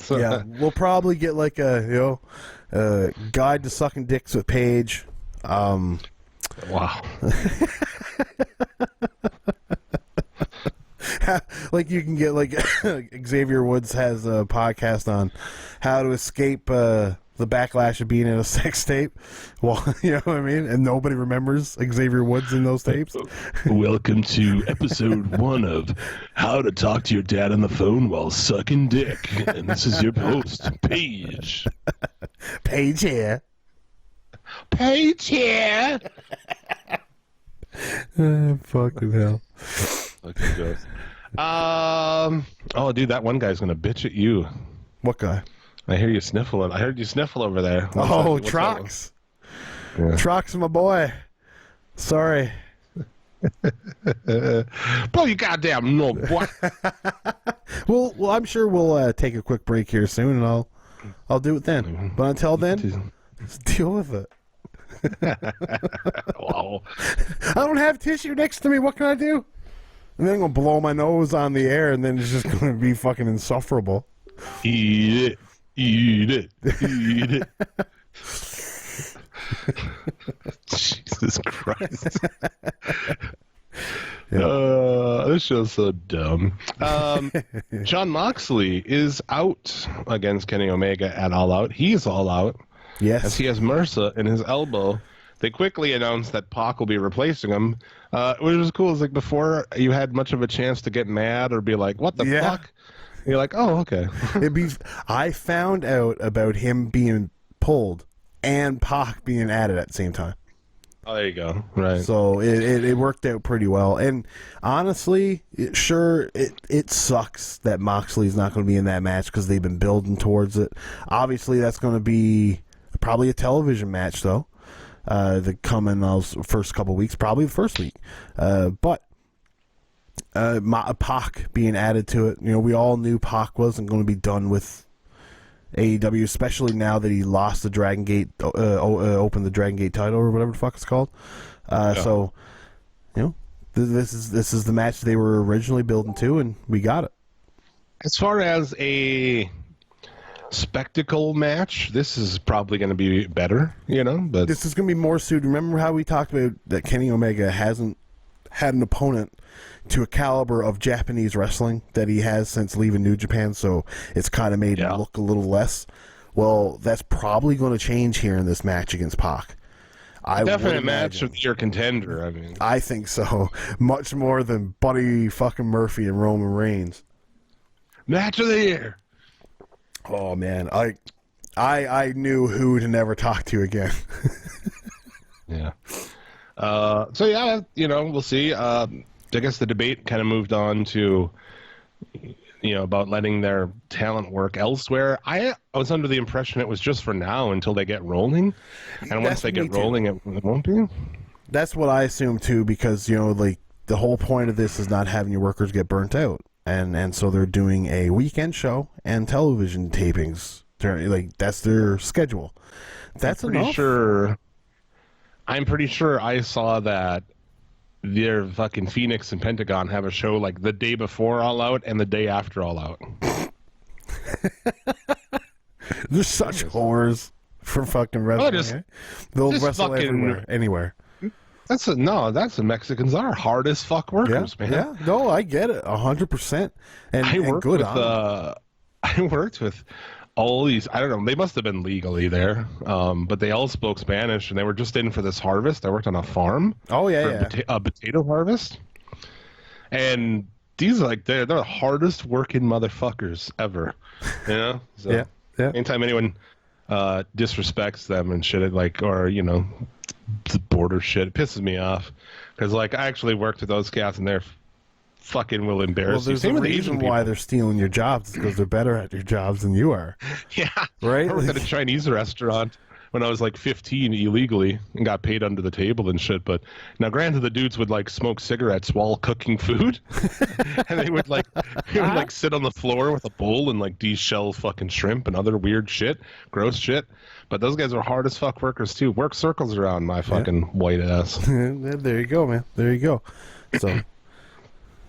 yeah, we'll probably get like a guide to sucking dicks with Paige. Wow. like you can get like Xavier Woods has a podcast on how to escape the backlash of being in a sex tape. Well, you know what I mean? And nobody remembers Xavier Woods in those tapes. Welcome to episode 1 of How to Talk to Your Dad on the Phone While Sucking Dick. And this is your host, Paige. Paige here. Paige here. Fucking hell. Okay, gross. Oh, dude, that one guy's gonna bitch at you. What guy? I hear you sniffling. I heard you sniffle over there. What's Trox. Yeah. Trox, my boy. Sorry. Blow you goddamn no, boy. Well, I'm sure we'll take a quick break here soon, and I'll do it then. But until then, just deal with it. Wow. I don't have tissue next to me. What can I do? And then I'm going to blow my nose on the air, and then it's just going to be fucking insufferable. Eat it. Eat it. Eat it. Jesus Christ. This show's so dumb. John Moxley is out against Kenny Omega at All Out. He's all out. Yes. As he has MRSA in his elbow. They quickly announced that Pac will be replacing him, which was cool. It's like before you had much of a chance to get mad or be like, what the fuck? You're like, oh, okay. I found out about him being pulled and Pac being added at the same time. Oh, there you go. Right. So it worked out pretty well. And honestly, it sucks that Moxley's not going to be in that match because they've been building towards it. Obviously, that's going to be probably a television match, though. The come in those first couple weeks, probably the first week. But Pac being added to it, you know, we all knew Pac wasn't going to be done with AEW, especially now that he lost the Dragon Gate, opened the Dragon Gate title or whatever the fuck it's called. So, you know, this is the match they were originally building to, and we got it. As far as a spectacle match, this is probably going to be better, you know. But this is going to be more suited. Remember how we talked about that Kenny Omega hasn't had an opponent to a caliber of Japanese wrestling that he has since leaving New Japan, so it's kind of made him look a little less. Well, that's probably going to change here in this match against Pac. Definite match of your contender. I mean, I think so. Much more than Buddy fucking Murphy and Roman Reigns. Match of the year. Oh man, I knew who to never talk to again. Yeah. So yeah, you know, we'll see. I guess the debate kind of moved on to, you know, about letting their talent work elsewhere. I was under the impression it was just for now until they get rolling, and once they get rolling, it won't be. That's what I assume too, because you know, like the whole point of this is not having your workers get burnt out, and so they're doing a weekend show and television tapings. Like that's their schedule. That's enough. I'm pretty sure I saw that their fucking Phoenix and Pentagon have a show like the day before All Out and the day after All Out. They're such whores for fucking wrestling. They'll wrestle everywhere, anywhere. That's the Mexicans are hard as fuck workers, man. Yeah, no, I get it 100%. And I worked with all these, I don't know, they must have been legally there, but they all spoke Spanish, and they were just in for this harvest. I worked on a farm. Oh, yeah, a potato harvest. And these are like, they're the hardest working motherfuckers ever, you know? So yeah. Anytime anyone disrespects them and shit, like, or, you know, the border shit, it pisses me off. Because, like, I actually worked with those guys, and they're fucking will embarrass you. Well, there's a reason why they're stealing your jobs, because they're better at your jobs than you are. Yeah. Right? I worked at a Chinese restaurant when I was like 15 illegally and got paid under the table and shit. But now, granted, the dudes would like smoke cigarettes while cooking food. And they would like sit on the floor with a bowl and like de-shell fucking shrimp and other weird shit, gross shit. But those guys are hard as fuck workers too. Work circles around my fucking white ass. There you go, man. There you go. So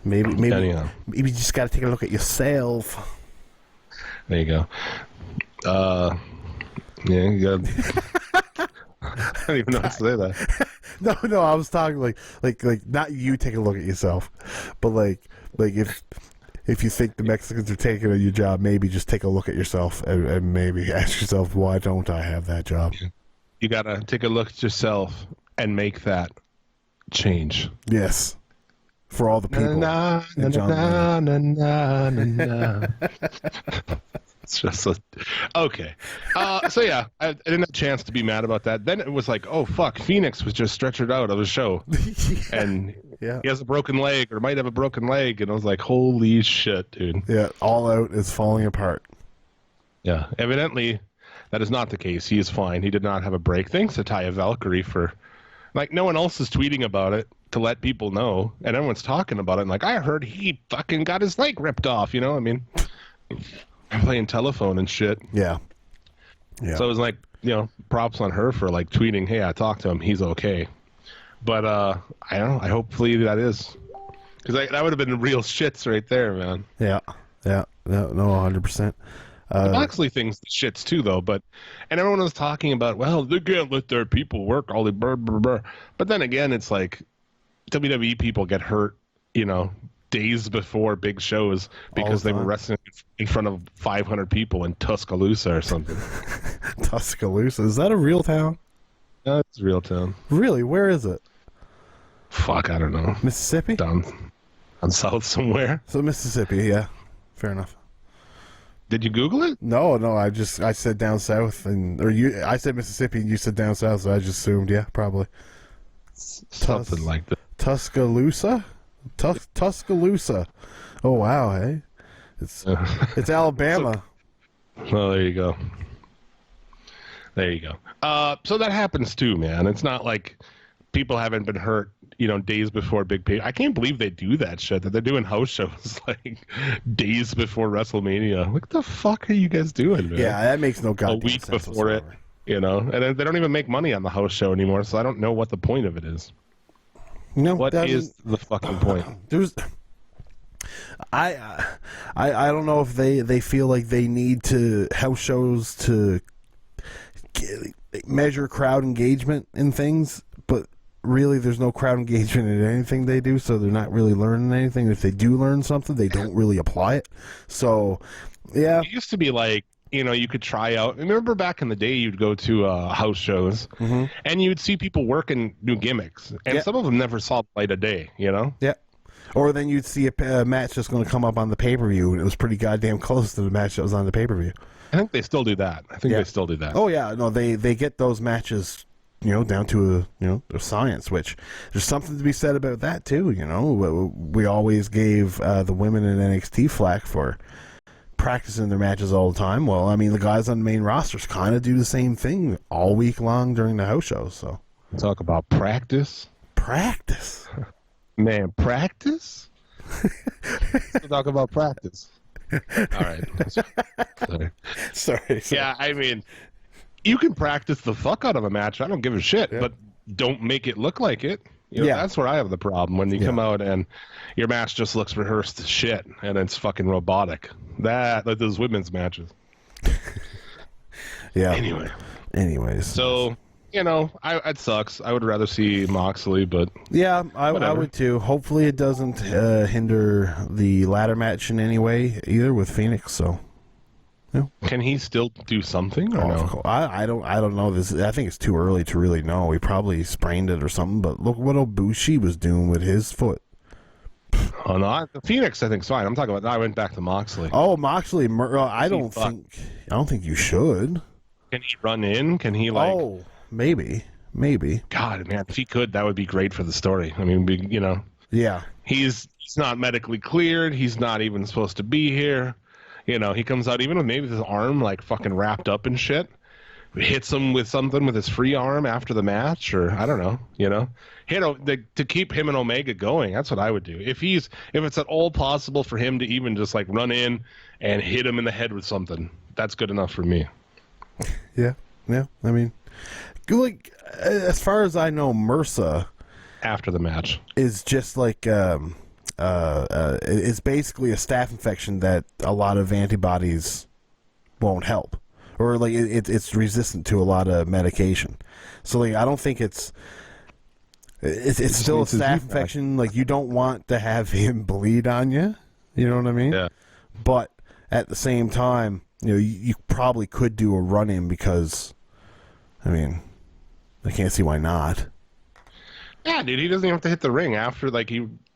maybe you just got to take a look at yourself. There you go. Yeah, you got. I don't even know how to say that. No, I was talking like not you take a look at yourself, but like if you think the Mexicans are taking your job, maybe just take a look at yourself and maybe ask yourself, why don't I have that job? You gotta take a look at yourself and make that change. Yes. For all the people. Na, na, na, na, na, na, na. It's just okay. So yeah, I didn't have a chance to be mad about that. Then it was like, oh fuck, Phoenix was just stretchered out of the show, and he has a broken leg or might have a broken leg, and I was like, holy shit, dude. Yeah, All Out is falling apart. Yeah, evidently that is not the case. He is fine. He did not have a break. Thanks to Taya Valkyrie for, like, no one else is tweeting about it to let people know, and everyone's talking about it. And like, I heard he fucking got his leg ripped off. You know, I mean, I'm playing telephone and shit. Yeah. So it was like, you know, props on her for like tweeting, hey, I talked to him. He's okay. But I don't know. Hopefully that is. Because that would have been real shits right there, man. Yeah. No, 100%. The Moxley thing's the shits too, though. And everyone was talking about, well, they can't let their people work all the brr, brr, brr. But then again, it's like WWE people get hurt, you know, days before big shows because they were wrestling in front of 500 people in Tuscaloosa or something. Tuscaloosa? Is that a real town? No, it's a real town. Really? Where is it? Fuck, I don't know. Mississippi? Down south somewhere. So Mississippi, yeah. Fair enough. Did you Google it? No, I said down south, I said Mississippi and you said down south, so I just assumed, yeah, probably. Something like that. Tuscaloosa? Tuscaloosa. Oh wow, hey. It's Alabama. Well, there you go. So that happens too, man. It's not like people haven't been hurt, you know, days before big pay. I can't believe they do that shit, that they're doing house shows like days before WrestleMania. What the fuck are you guys doing, man? Yeah, that makes no goddamn sense. A week before whatsoever. it, you know, and they don't even make money on the house show anymore, so I don't know what the point of it is. No, what is the fucking point? I don't know if they feel like they need to house shows to measure crowd engagement in things, but really there's no crowd engagement in anything they do, so they're not really learning anything. If they do learn something, they don't really apply it. So, yeah. It used to be like, you know, you could try out. Remember back in the day, you'd go to house shows, and you'd see people working new gimmicks, and some of them never saw the light of day, you know? Yeah. Or then you'd see a match that's going to come up on the pay-per-view, and it was pretty goddamn close to the match that was on the pay-per-view. I think they still do that. They still do that. Oh, yeah. No, they get those matches, you know, down to a science, which there's something to be said about that, too, you know? We always gave the women in NXT flack for practicing their matches all the time. Well, I mean, the guys on the main rosters kind of do the same thing all week long during the house shows. So talk about practice. Man, practice. Let's talk about practice. All right. Sorry. Yeah, I mean, you can practice the fuck out of a match. I don't give a shit, but don't make it look like it. You know, that's where I have the problem, when you come out and your match just looks rehearsed as shit and it's fucking robotic. Like those women's matches. Yeah. Anyways. So, you know, it sucks. I would rather see Moxley, but yeah, I would too. Hopefully it doesn't hinder the ladder match in any way either with Phoenix. So, can he still do something or no? I don't know. I think it's too early to really know. He probably sprained it or something. But look what Ibushi was doing with his foot. Oh no, Phoenix I think is fine. I'm talking about. I went back to Moxley. Oh, Moxley. I don't think you should. Can he run in? Can he like? Oh, maybe. God, man, if he could, that would be great for the story. I mean, you know. Yeah. He's not medically cleared. He's not even supposed to be here. You know, he comes out even with maybe his arm like fucking wrapped up and shit. Hits him with something with his free arm after the match, or I don't know. You know, to keep him and Omega going. That's what I would do. If it's at all possible for him to even just like run in and hit him in the head with something, that's good enough for me. Yeah. I mean, like as far as I know, MRSA after the match is just like it's basically a staph infection that a lot of antibodies won't help, or like it's resistant to a lot of medication. So like I don't think it's It's still a staph infection. Like, you don't want to have him bleed on you. You know what I mean? Yeah. But at the same time, you probably could do a run-in because, I mean, I can't see why not. Yeah, dude, he doesn't even have to hit the ring after, like,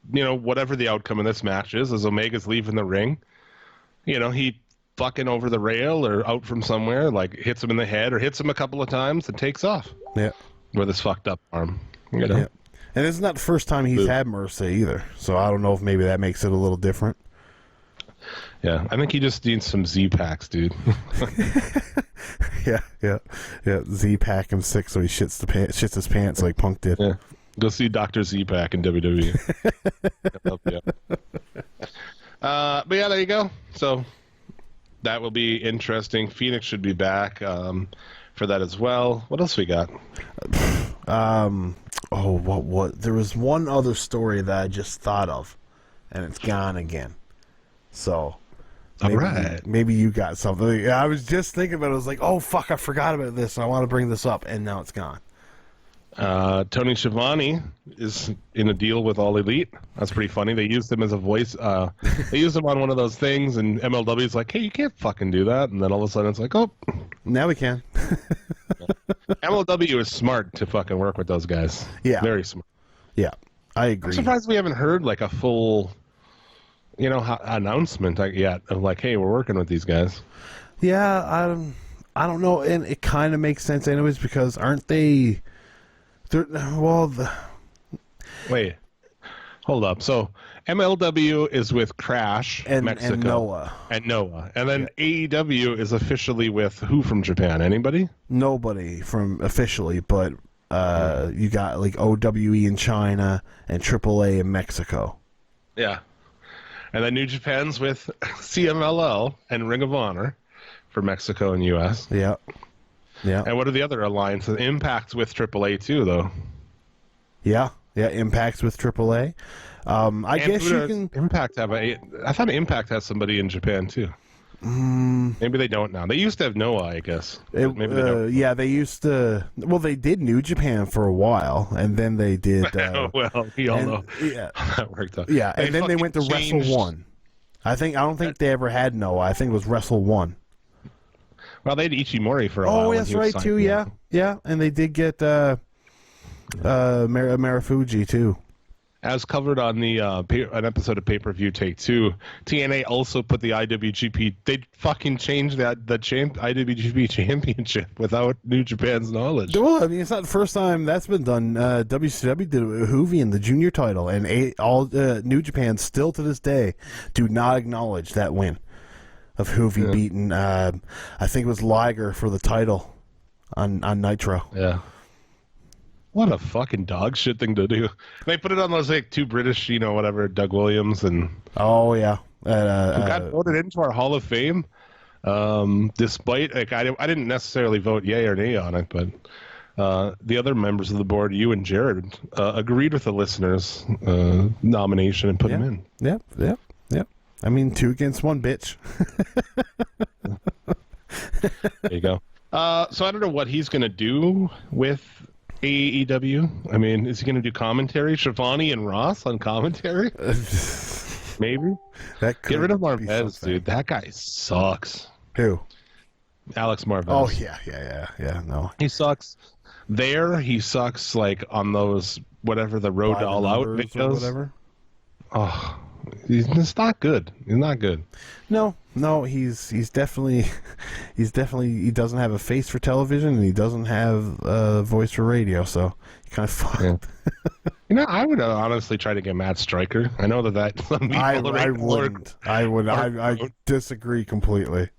whatever the outcome of this match is, as Omega's leaving the ring, he fucking over the rail or out from somewhere, like, hits him in the head or hits him a couple of times and takes off. Yeah. With his fucked up arm. Yeah. And it's not the first time he's had MRSA either, so I don't know if maybe that makes it a little different. Yeah, I think he just needs some Z-Packs, dude. Yeah. Z-Pack him sick so he shits his pants like Punk did. Yeah. Go see Dr. Z-Pack in WWE. But yeah, there you go. So that will be interesting. Phoenix should be back for that as well. What else we got? What? There was one other story that I just thought of, and it's gone again. So maybe you got something. I was just thinking about it. I was like, oh, fuck, I forgot about this. I want to bring this up, and now it's gone. Tony Schiavone is in a deal with All Elite. That's pretty funny. They used him as a voice. They used him on one of those things, and MLW's like, hey, you can't fucking do that. And then all of a sudden it's like, oh. Now we can. MLW is smart to fucking work with those guys. Yeah. Very smart. Yeah, I agree. I'm surprised we haven't heard like a full, announcement yet of like, hey, we're working with these guys. Yeah, I don't know, and it kind of makes sense anyways because aren't they? Wait, hold up. So MLW is with Crash, Mexico, and Noah, and then AEW is officially with who from Japan? Anybody? Nobody from officially, but you got like OWE in China and AAA in Mexico. Yeah, and then New Japan's with CMLL and Ring of Honor for Mexico and US. Yeah. Yeah. And what are the other alliances? Impact's with AAA too, though. Yeah. Impact's with AAA. I guess you can. Impact I thought Impact has somebody in Japan too. Maybe they don't now. They used to have Noah, I guess. Maybe they don't. Yeah, they used to. Well, they did New Japan for a while, and then they did. Well, we all know how that worked out. Yeah, and then they went to Wrestle One. I don't think they ever had Noah. I think it was Wrestle One. Well, they had Ichimori for a while. Oh, that's right, too, yeah. Yeah, and they did get Marufuji, too. As covered on the an episode of Pay-Per-View Take 2, TNA also put the IWGP... They fucking changed the IWGP Championship without New Japan's knowledge. Well, I mean, it's not the first time that's been done. WCW did it with Hoovy in the junior title, and all New Japan still to this day do not acknowledge that win of Hoovy beating, I think it was Liger for the title on Nitro. Yeah. What a fucking dog shit thing to do. They put it on those like two British, whatever, Doug Williams and... Oh, yeah. Who got voted into our Hall of Fame, despite, like, I didn't necessarily vote yay or nay on it, but the other members of the board, you and Jared, agreed with the listeners' nomination and put him in. Yep. I mean, 2 against 1, bitch. There you go. So I don't know what he's going to do with AEW. I mean, is he going to do commentary? Schiavone and Ross on commentary? Maybe. Get rid of Marvez, dude. That guy sucks. Who? Alex Marvez. Oh, yeah. No. He sucks there. He sucks, like, on those, whatever, the Road to All Out videos. Whatever. Oh, he's not good. He's not good. No, he's definitely he doesn't have a face for television and he doesn't have a voice for radio, so he kind of fucked. Yeah. I would honestly try to get Matt Stryker. I know that some people I wouldn't. I disagree completely.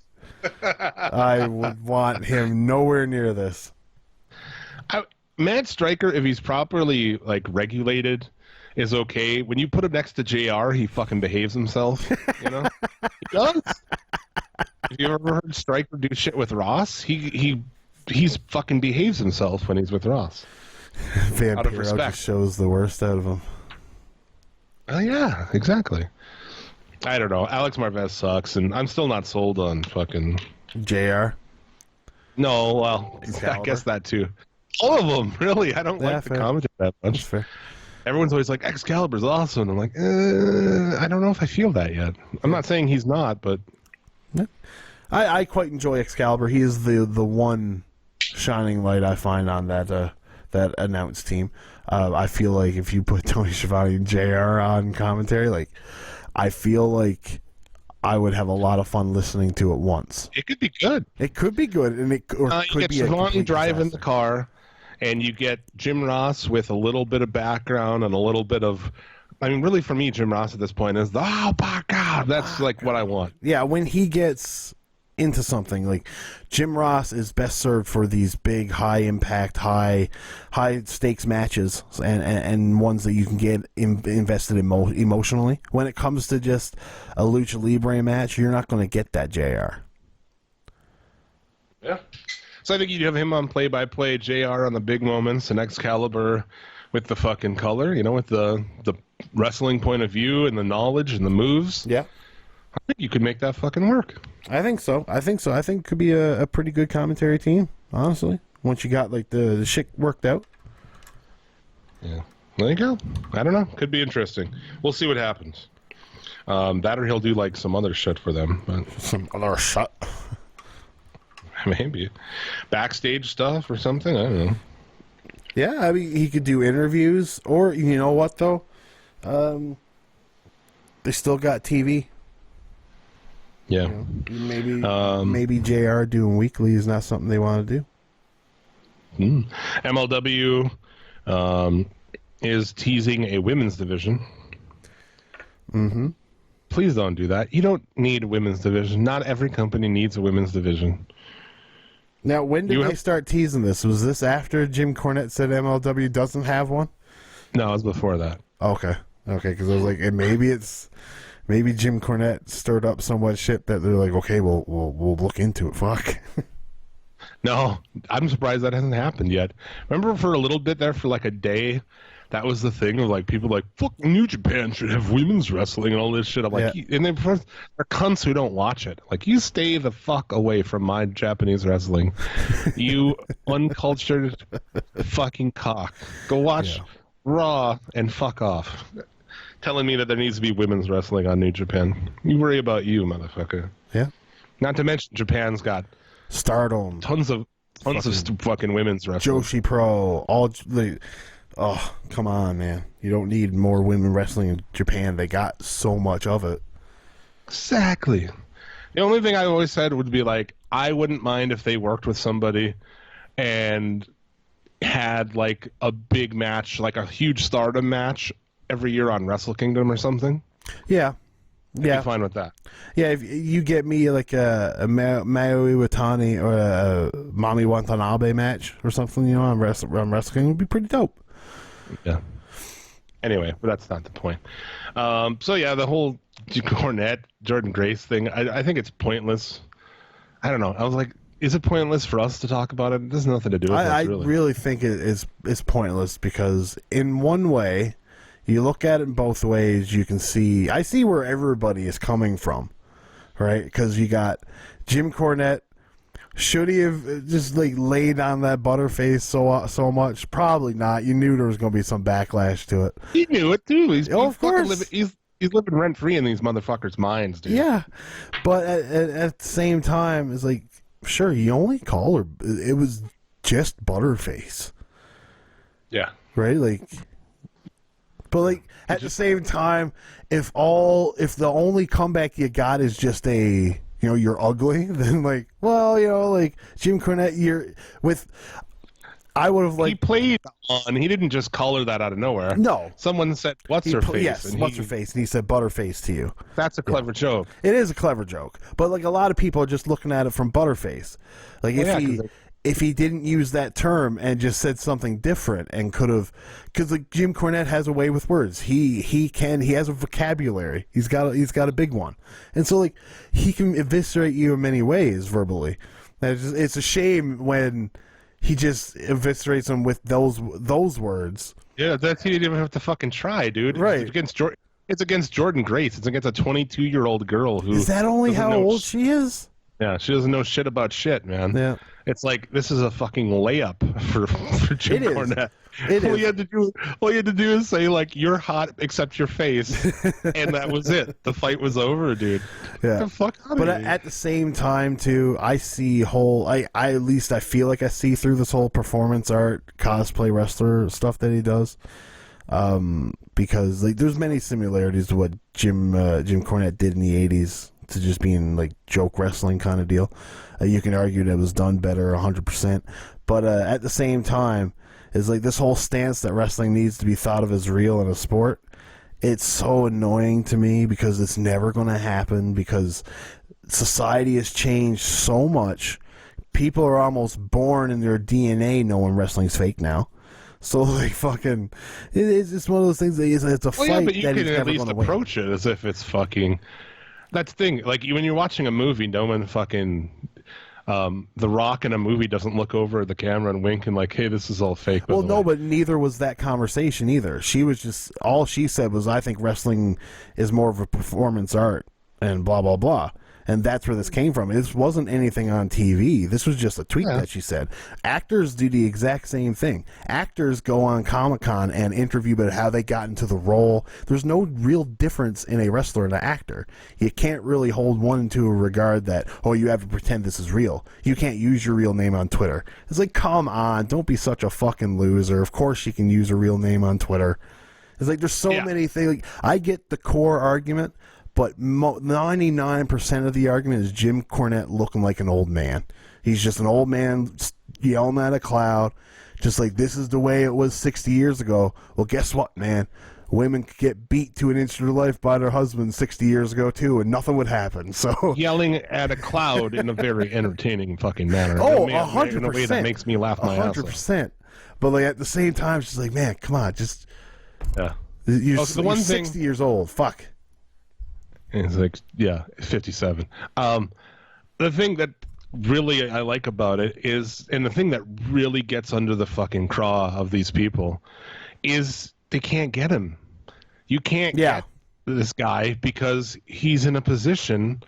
I would want him nowhere near this. Matt Stryker, if he's properly like regulated, is okay. When you put him next to JR, he fucking behaves himself. He does. Have you ever heard Stryker do shit with Ross? He's fucking behaves himself when he's with Ross. Vampiro just shows the worst out of him. Oh yeah, exactly. I don't know. Alex Marvez sucks, and I'm still not sold on fucking JR. No, well, I guess that too. All of them, really. I don't Yeah, like the fair. commentary that That's much. fair. Everyone's always like, Excalibur's awesome. I'm like, I don't know if I feel that yet. I'm not saying he's not, but I quite enjoy Excalibur. He is the one shining light I find on that announce team. I feel like if you put Tony Schiavone and JR on commentary, like I feel like I would have a lot of fun listening to it once. it could be good. It could be good, and it You could get be a Schiavone complete driving disaster. the car, and you get Jim Ross with a little bit of background and a little bit of. I mean, really, for me, Jim Ross at this point is oh my god, that's like what I want. Yeah, when he gets into something, like Jim Ross is best served for these big, high impact, high stakes matches, and ones that you can get invested in emotionally. When it comes to just a lucha libre match, you're not going to get that JR. Yeah. So I think you'd have him on play-by-play, JR on the big moments, and Excalibur with the fucking color, with the wrestling point of view and the knowledge and the moves. Yeah. I think you could make that fucking work. I think so. I think it could be a pretty good commentary team, honestly. Once you got like the shit worked out. Yeah. There you go. I don't know. Could be interesting. We'll see what happens. That or he'll do like some other shit for them. But Some other shit. maybe. Backstage stuff or something. I don't know. Yeah, I mean, he could do interviews, or you know what though, they still got TV. Yeah. Maybe JR doing weekly is not something they want to do. MLW is teasing a women's division. Mm-hmm. Please don't do that. You don't need a women's division. Not every company needs a women's division. Now, when did they start teasing this? Was this after Jim Cornette said MLW doesn't have one? No, it was before that. Okay, because I was like, and maybe Jim Cornette stirred up so much shit that they're like, okay, we'll look into it. Fuck. No, I'm surprised that hasn't happened yet. Remember for a little bit there, for like a day, that was the thing of like people like, fuck, New Japan should have women's wrestling and all this shit. I'm like, and they're cunts who don't watch it. Like, you stay the fuck away from my Japanese wrestling. You uncultured fucking cock. Go watch Raw and fuck off. Telling me that there needs to be women's wrestling on New Japan. You worry about you, motherfucker. Yeah. Not to mention Japan's got Stardom, tons of fucking women's wrestling. Joshi Pro, all the. Oh, come on, man. You don't need more women wrestling in Japan. They got so much of it. Exactly. The only thing I always said would be like, I wouldn't mind if they worked with somebody and had like a big match, like a huge Stardom match every year on Wrestle Kingdom or something. Yeah. I'd be fine with that. Yeah, if you get me like a Maui Watani or a Mami Watanabe match or something, on wrestling, it would be pretty dope. Yeah. Anyway, but that's not the point. So yeah, the whole Cornette, Jordan Grace thing, I think it's pointless. I don't know. I was like, is it pointless for us to talk about it? It has nothing to do with I us, really. really think it's pointless because in one way, you look at it in both ways, you can see, I see where everybody is coming from, right? Because you got Jim Cornette. Should he have just like laid on that butterface so much? Probably not. You knew there was going to be some backlash to it. He knew it too. Of course. He's living rent free in these motherfuckers' minds, dude. Yeah, but at the same time, it's like, sure, you only call her. It was just butterface. Yeah. Right, like. But like at the same time, if the only comeback you got is just a you're ugly, then like, well, like Jim Cornette, I would have like he played on. He didn't just call her that out of nowhere. No, someone said, "What's her face?" Yes, what's her face? And he said, "Butterface" to you. That's a clever joke. It is a clever joke, but like a lot of people are just looking at it from Butterface. Like if he didn't use that term and just said something different and could have, because like Jim Cornette has a way with words. He has a vocabulary. He's got a big one, and so like he can eviscerate you in many ways verbally. It's a shame when he just eviscerates them with those words. Yeah, he didn't even have to fucking try, dude. Right. It's against Jordan Grace. It's against a 22-year-old girl who. Is that only how old she is? Yeah, she doesn't know shit about shit, man. Yeah. It's like this is a fucking layup for Jim It is. Cornette. It all is. you had to do is say like you're hot except your face, and that was it. The fight was over, dude. Yeah. Get the fuck out But of here. at the same time, too, I see I at least I feel like I see through this whole performance art cosplay wrestler stuff that he does. Because like there's many similarities to what Jim Cornette did in the 80s to just being like joke wrestling kind of deal. You can argue that it was done better 100%, but at the same time, is like this whole stance that wrestling needs to be thought of as real in a sport. It's so annoying to me because it's never going to happen because society has changed so much. People are almost born in their DNA knowing wrestling's fake now. So like fucking, it's just one of those things that it's a fight yeah, but you that can he's at never least going to win. approach it as if it's fucking. That's the thing. Like when you're watching a movie, no one fucking. The Rock in a movie doesn't look over at the camera and wink and like, hey, this is all fake. Well, no, but neither was that conversation either. She was just all she said was, "I think wrestling is more of a performance art," and blah blah blah. And that's where this came from. This wasn't anything on TV. This was just a tweet that she said. Actors do the exact same thing. Actors go on Comic-Con and interview about how they got into the role. There's no real difference in a wrestler and an actor. You can't really hold one into a regard that, oh, you have to pretend this is real. You can't use your real name on Twitter. It's like, come on, don't be such a fucking loser. Of course you can use a real name on Twitter. It's like there's so many things. Like, I get the core argument, but 99% of the argument is Jim Cornette looking like an old man. He's just an old man yelling at a cloud, just like this is the way it was 60 years ago. Well, guess what, man? Women could get beat to an inch of their life by their husbands 60 years ago, too, and nothing would happen. So yelling at a cloud in a very entertaining fucking manner. Oh, 100%. In a way that makes me laugh my ass off. 100%. But like at the same time, she's like, man, come on, just... Yeah. You're, the one you're thing, 60 years old. Fuck. It's like, 57. The thing that really I like about it is, and the thing that really gets under the fucking craw of these people is they can't get him. You can't get this guy because he's in a position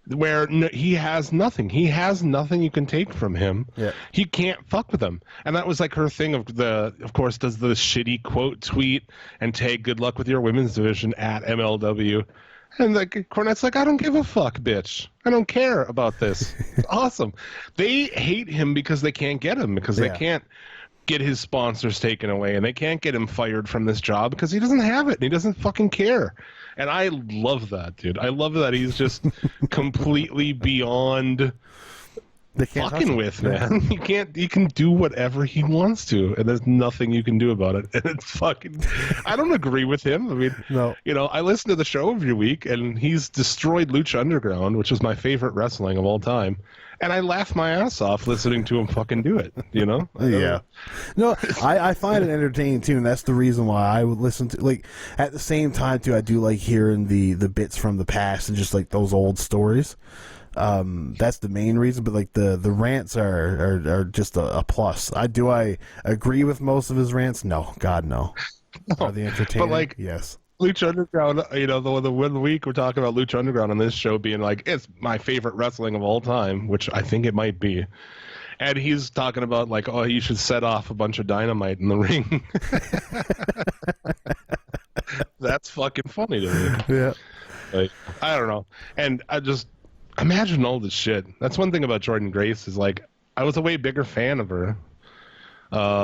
where he has nothing. He has nothing you can take from him. Yeah. He can't fuck with him. And that was like her thing of course, does the shitty quote tweet and tag good luck with your women's division at MLW. And like Cornette's like, I don't give a fuck, bitch. I don't care about this. It's awesome. They hate him because they can't get him, because they can't get his sponsors taken away, and they can't get him fired from this job because he doesn't have it and he doesn't fucking care. And I love that, dude. I love that he's just completely beyond fucking with, man. He can do whatever he wants to, and there's nothing you can do about it. And it's fucking, I don't agree with him. I mean, no. You know, I listen to the show every week, and he's destroyed Lucha Underground, which is my favorite wrestling of all time. And I laugh my ass off listening to him fucking do it, you know? Yeah. No, I find it entertaining, too, and that's the reason why I would listen to, like, at the same time, too, I do like hearing the bits from the past and just, like, those old stories. That's the main reason, but, like, the rants are just a plus. Do I agree with most of his rants? No. God, no. Are they entertaining? But, like, yes. Lucha Underground, you know, the one week we're talking about Lucha Underground on this show being like, it's my favorite wrestling of all time, which I think it might be. And he's talking about, like, oh, you should set off a bunch of dynamite in the ring. That's fucking funny to me. Yeah. Like, I don't know. And I just imagine all this shit. That's one thing about Jordynne Grace is, like, I was a way bigger fan of her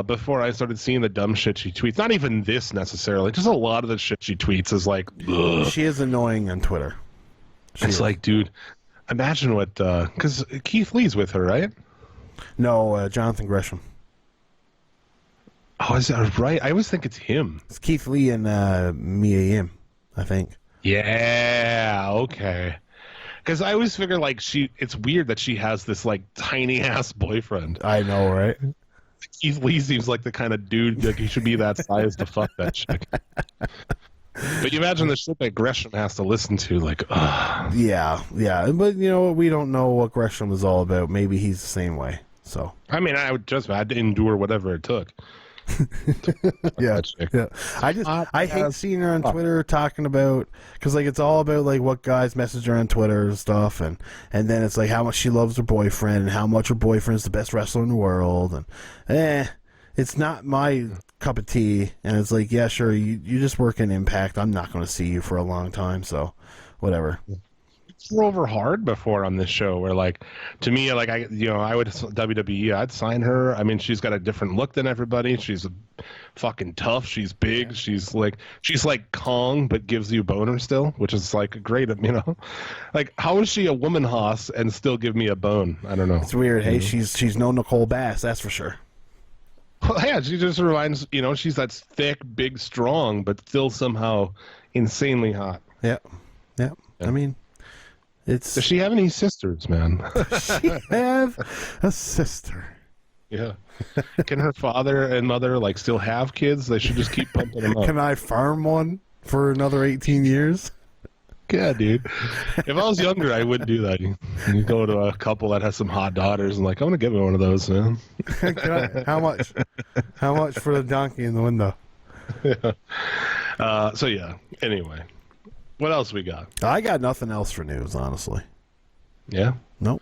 before I started seeing the dumb shit she tweets. Not even this necessarily. Just a lot of the shit she tweets is like, ugh. She is annoying on Twitter. It's like, dude, imagine what, because Keith Lee's with her, right? No, Jonathan Gresham. Oh, is that right? I always think it's him. It's Keith Lee and Mia Yim, I think. Yeah, okay. Because I always figure, like, it's weird that she has this, like, tiny-ass boyfriend. I know, right? Keith Lee seems like the kind of dude, like, he should be that size to fuck that chick. But you imagine the shit that Gresham has to listen to, like, ugh. Yeah. But, you know, we don't know what Gresham is all about. Maybe he's the same way, so. I mean, I had to endure whatever it took. Yeah. I hate seeing her on Twitter talking about, because like it's all about like what guys message her on Twitter and stuff, and then it's like how much she loves her boyfriend and how much her boyfriend's the best wrestler in the world, and it's not my cup of tea. And it's like, yeah, sure, you just work in Impact. I'm not going to see you for a long time, so whatever. Drove her hard before on this show, where like, to me, like I would WWE, I'd sign her. I mean, she's got a different look than everybody. She's fucking tough. She's big. Yeah. She's like Kong, but gives you boner still, which is like a great, like how is she a woman hoss and still give me a bone? I don't know. It's weird. Hey, she's no Nicole Bass, that's for sure. Well, yeah, she just reminds, she's that thick, big, strong, but still somehow insanely hot. Yeah. I mean, does she have any sisters, man? Does she have a sister? Yeah. Can her father and mother like still have kids? They should just keep pumping them up. Can I farm one for another 18 years? Yeah, dude. If I was younger, I wouldn't do that. You go to a couple that has some hot daughters and like, I'm gonna get me one of those, man. How much? How much for the donkey in the window? Yeah. So yeah. Anyway. What else we got? I got nothing else for news, honestly. Yeah? Nope.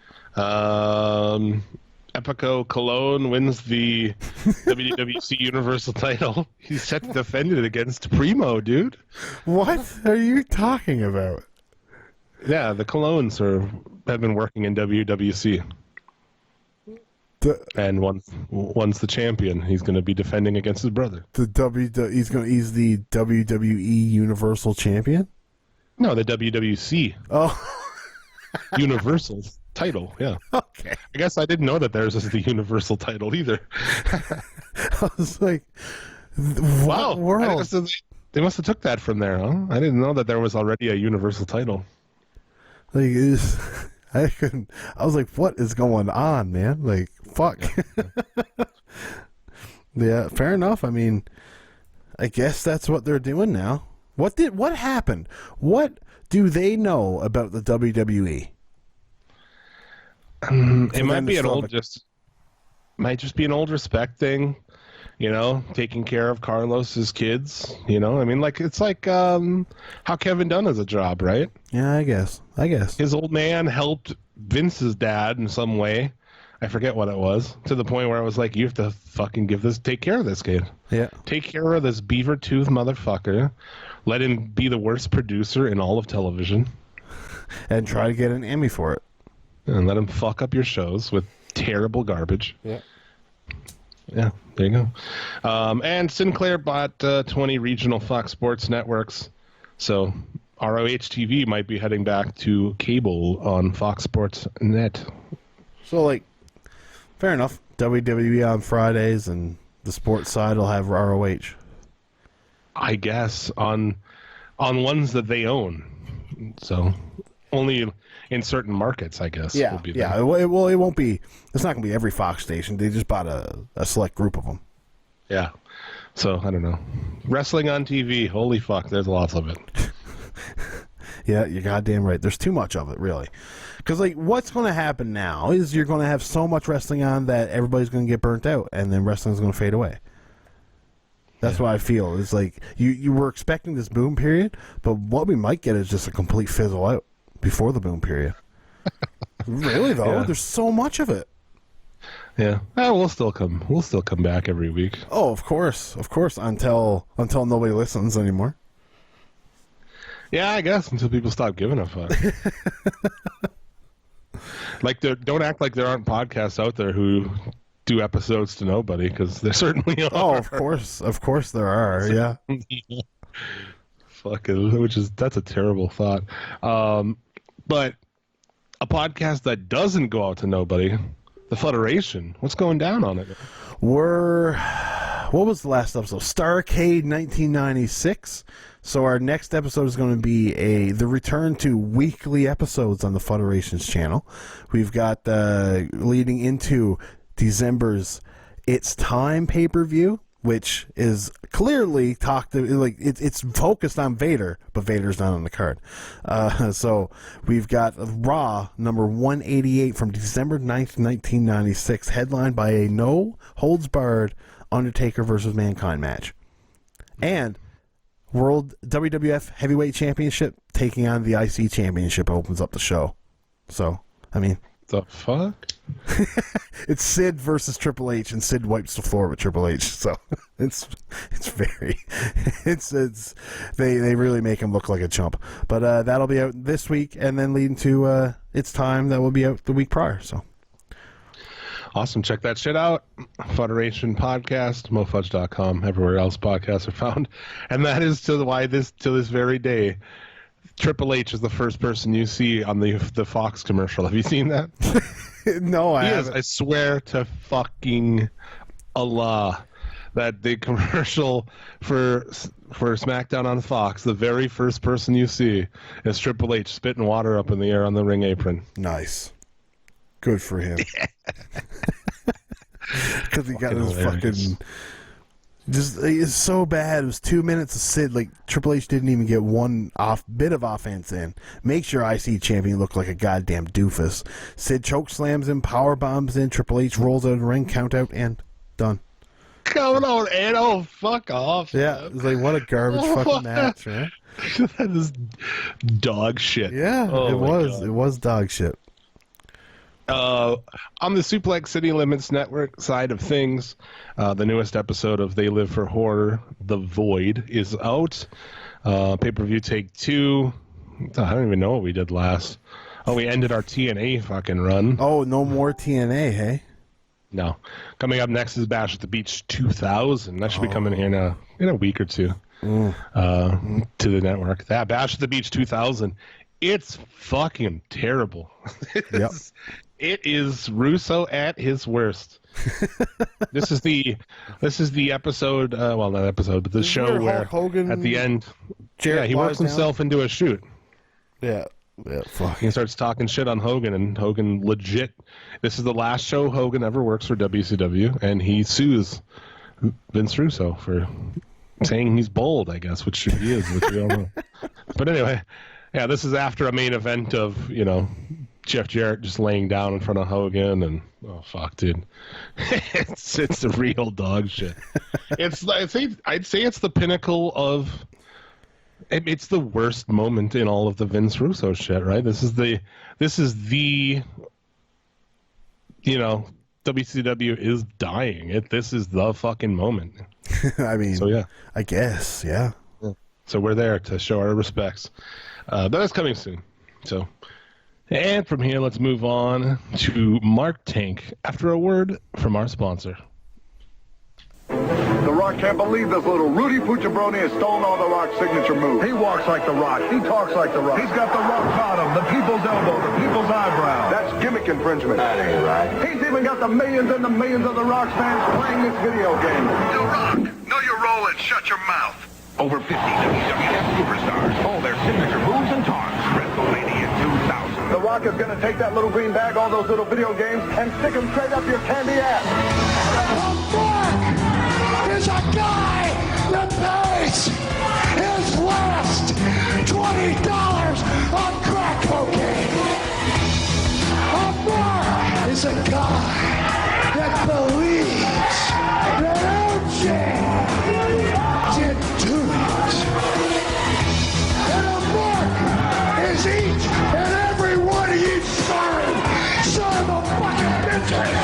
Epico Cologne wins the WWC Universal title. He's set to defend it against Primo, dude. What are you talking about? Yeah, the Colognes have been working in WWC. And once the champion, he's going to be defending against his brother. He's the WWE Universal Champion? No, the WWC. Oh. Universal title, yeah. Okay. I guess I didn't know that theirs is the Universal title either. I was like, wow. World? They must have took that from there, huh? I didn't know that there was already a Universal title. Like, I was like, what is going on, man? Like, fuck. Yeah, fair enough. I mean, I guess that's what they're doing now. What happened? What do they know about the WWE? It might be might just be an old respect thing, taking care of Carlos's kids. I mean, like it's like how Kevin Dunn has a job, right? Yeah, I guess his old man helped Vince's dad in some way. I forget what it was, to the point where I was like, you have to fucking take care of this kid. Yeah. Take care of this beaver tooth motherfucker. Let him be the worst producer in all of television. And try to get an Emmy for it. And let him fuck up your shows with terrible garbage. Yeah. Yeah, there you go. And Sinclair bought 20 regional Fox Sports networks. So ROH TV might be heading back to cable on Fox Sports Net. So, like, fair enough. WWE on Fridays, and the sports side will have ROH. I guess on ones that they own. So only in certain markets, I guess. Yeah, it won't be. It's not going to be every Fox station. They just bought a select group of them. Yeah. So I don't know. Wrestling on TV. Holy fuck! There's lots of it. Yeah, you're goddamn right. There's too much of it, really. Because, like, what's going to happen now is you're going to have so much wrestling on that everybody's going to get burnt out, and then wrestling's going to fade away. That's what I feel. It's like you were expecting this boom period, but what we might get is just a complete fizzle out before the boom period. Really, though? Yeah. There's so much of it. Yeah. We'll still come back every week. Oh, of course. Until nobody listens anymore. Yeah, I guess until people stop giving a fuck. Like, don't act like there aren't podcasts out there who do episodes to nobody, because there certainly are. Oh, of course there are. Yeah. Fucking, that's a terrible thought. But a podcast that doesn't go out to nobody, the Federation. What's going down on it? What was the last episode? Starrcade 1996. So our next episode is going to be the return to weekly episodes on the Federation's channel. We've got leading into December's It's Time pay-per-view, which is clearly it's focused on Vader, but Vader's not on the card. So we've got Raw number 188 from December 9th, 1996, headlined by a no-holds-barred, Undertaker versus Mankind match. And World WWF Heavyweight Championship taking on the IC Championship opens up the show. So, I mean... The fuck? It's Sid versus Triple H, and Sid wipes the floor with Triple H. So it's very they really make him look like a chump. But that'll be out this week, and then leading to It's Time that will be out the week prior. So awesome. Check that shit out. Federation Podcast, mofudge.com, everywhere else podcasts are found. And that is to this very day, Triple H is the first person you see on the Fox commercial. Have you seen that? No, I haven't. I swear to fucking Allah that the commercial for SmackDown on Fox, the very first person you see is Triple H spitting water up in the air on the ring apron. Nice. Good for him. Because he got his fucking... it's so bad. It was 2 minutes of Sid. Like, Triple H didn't even get one bit of offense in. Makes your IC champion look like a goddamn doofus. Sid choke slams him, power bombs in. Triple H rolls out of the ring, count out, and done. Come on, Ed. Oh, fuck off. Yeah, it was like, what a garbage fucking match, right? That is dog shit. Yeah, it was. God. It was dog shit. On the Suplex City Limits Network side of things, the newest episode of They Live for Horror, The Void, is out. Pay-per-view take 2. I don't even know what we did last. Oh, we ended our TNA fucking run. Oh, no more TNA, hey? No. Coming up next is Bash at the Beach 2000. That should be coming in a week or two to the network. That Bash at the Beach 2000, it's fucking terrible. Yep. It is Russo at his worst. This is the episode. Well, not episode, but the show where Hogan, at the end, he works himself into a shoot. Yeah, fuck. He starts talking shit on Hogan, and Hogan legit. This is the last show Hogan ever works for WCW, and he sues Vince Russo for saying he's bold, I guess, which he is, which we all know. But anyway, yeah, this is after a main event of Jeff Jarrett just laying down in front of Hogan, and oh fuck, dude, it's the real dog shit. I'd say it's the pinnacle of. It's the worst moment in all of the Vince Russo shit, right? This is the WCW is dying. This is the fucking moment. I mean, so yeah, I guess, yeah. So we're there to show our respects. But that's coming soon. So. And from here, let's move on to Mark Tank after a word from our sponsor. The Rock can't believe this little Rudy Pucciabroni has stolen all The Rock's signature moves. He walks like The Rock. He talks like The Rock. He's got the rock bottom, the people's elbow, the people's eyebrow. That's gimmick infringement. That ain't right. He's even got the millions and the millions of The Rock fans playing this video game. The Rock, know your role and shut your mouth. Over 50 WWF superstars, all their signature moves and taunts. WrestleMania 2000. The Rock is going to take that little green bag, all those little video games, and stick them straight up your candy ass. Mark is a guy that pays his last $20 on crack cocaine. Mark is a guy that believes that OJ didn't do it. And Mark is each and every one of you sorry son of a fucking bitches.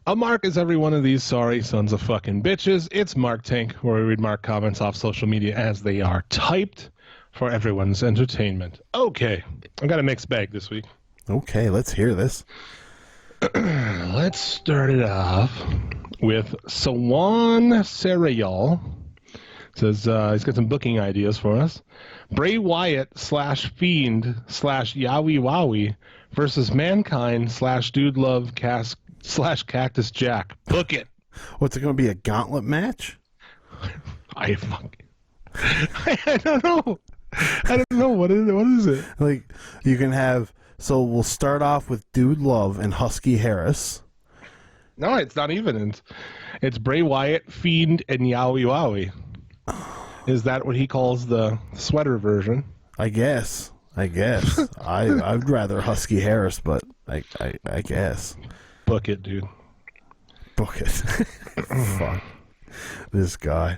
A Mark is every one of these sorry sons of fucking bitches. It's Mark Tank, where we read Mark comments off social media as they are typed for everyone's entertainment. Okay, I got a mixed bag this week. Okay, let's hear this. Let's start it off with Sawan Sarayal. Says he's got some booking ideas for us. Bray Wyatt / Fiend / Yowie Wowie versus Mankind / Dude Love / Cactus Jack. Book it. What's it going to be, a gauntlet match? I don't know. I don't know. What is it? Like, you can have... So we'll start off with Dude Love and Husky Harris. No, it's not even. It's Bray Wyatt, Fiend, and Yowie Wowie. Is that what he calls the sweater version? I guess. I'd rather Husky Harris, but I guess. Book it, dude. Book it. Fuck. This guy.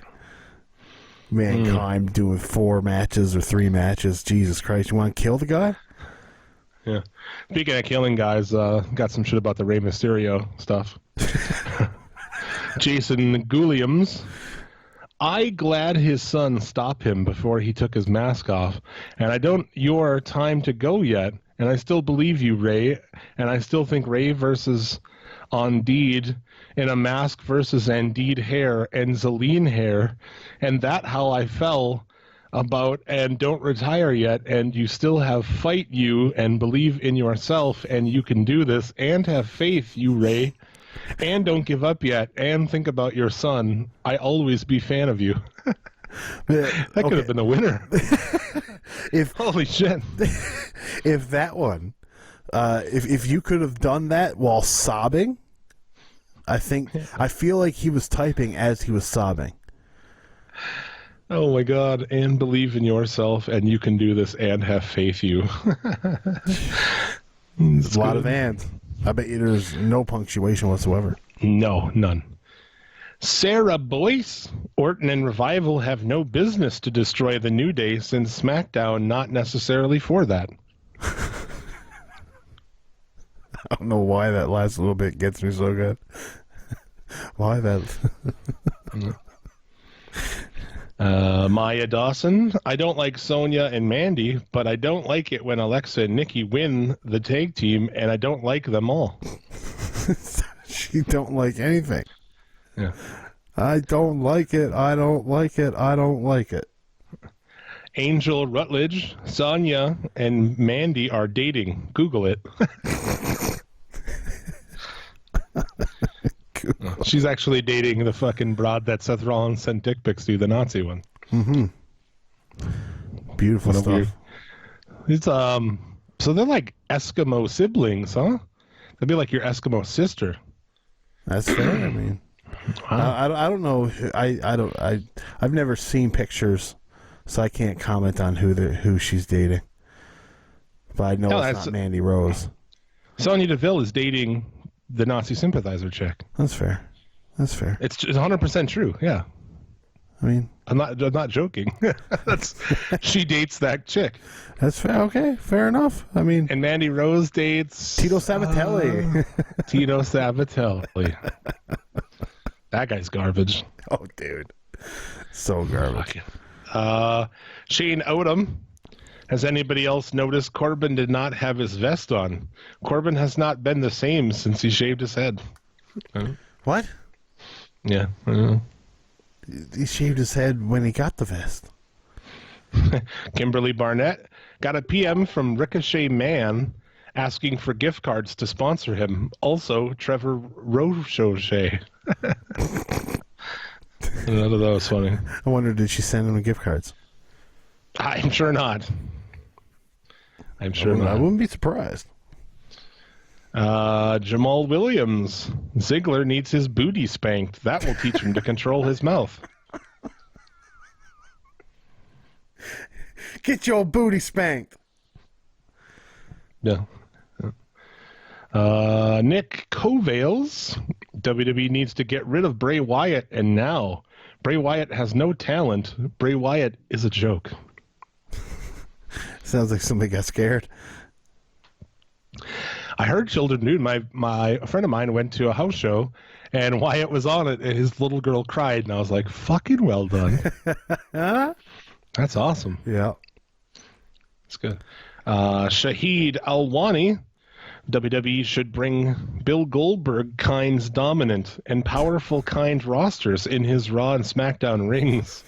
Mankind doing 4 matches or 3 matches. Jesus Christ. You want to kill the guy? Yeah. Speaking of killing guys, got some shit about the Rey Mysterio stuff. Jason Gulliams. I glad his son stopped him before he took his mask off. And I don't your time to go yet. And I still believe you, Ray. And I still think Ray versus Andeed in a mask versus Andeed hair and Zelene hair. And that how I fell about and don't retire yet. And you still have fight you and believe in yourself. And you can do this and have faith, you, Ray. And don't give up yet. And think about your son. I always be fan of you. That could have been the winner. Holy shit. If that one, if you could have done that while sobbing, I feel like he was typing as he was sobbing. Oh my God. And believe in yourself and you can do this and have faith you. It's a lot of ands. I bet you there's no punctuation whatsoever. No, none. Sarah Boyce, Orton and Revival have no business to destroy the New Day since SmackDown not necessarily for that. I don't know why that last little bit gets me so good. Why that? Maya Dawson, I don't like Sonya and Mandy, but I don't like it when Alexa and Nikki win the tag team, and I don't like them all. She don't like anything. Yeah. I don't like it. I don't like it. I don't like it. Angel Rutledge, Sonya, and Mandy are dating. Google it. She's actually dating the fucking broad that Seth Rollins sent dick pics to, the Nazi one. Mm-hmm. Beautiful stuff. Weird. It's so they're like Eskimo siblings, huh? They'd be like your Eskimo sister. That's fair. I mean, wow. I don't know. I've never seen pictures, so I can't comment on who she's dating. But I know it's not Mandy Rose. Sonya Deville is dating the Nazi sympathizer chick. That's fair. That's fair. It's 100% true. Yeah. I mean, I'm not joking. She dates that chick. That's fair. Okay, fair enough. I mean, and Mandy Rose dates Tito Sabatelli. Tito Sabatelli. That guy's garbage. Oh, dude, so garbage. Shane Odom. Has anybody else noticed Corbin did not have his vest on? Corbin has not been the same since he shaved his head. What? Yeah. He shaved his head when he got the vest. Kimberly Barnett got a PM from Ricochet Man asking for gift cards to sponsor him. Also, Trevor Rochet. None of those funny. I wonder, did she send him the gift cards? I'm sure not. I'm sure not. I wouldn't be surprised. Jamal Williams. Ziggler needs his booty spanked. That will teach him to control his mouth. Get your booty spanked. Yeah. Nick Covales. WWE needs to get rid of Bray Wyatt, and now. Bray Wyatt has no talent. Bray Wyatt is a joke. Sounds like somebody got scared. I heard Children Nude. My friend of mine went to a house show, and Wyatt was on it, and his little girl cried, and I was like, fucking well done. That's awesome. Yeah. It's good. Shahid Alwani. WWE should bring Bill Goldberg kind's dominant and powerful kind rosters in his Raw and SmackDown rings.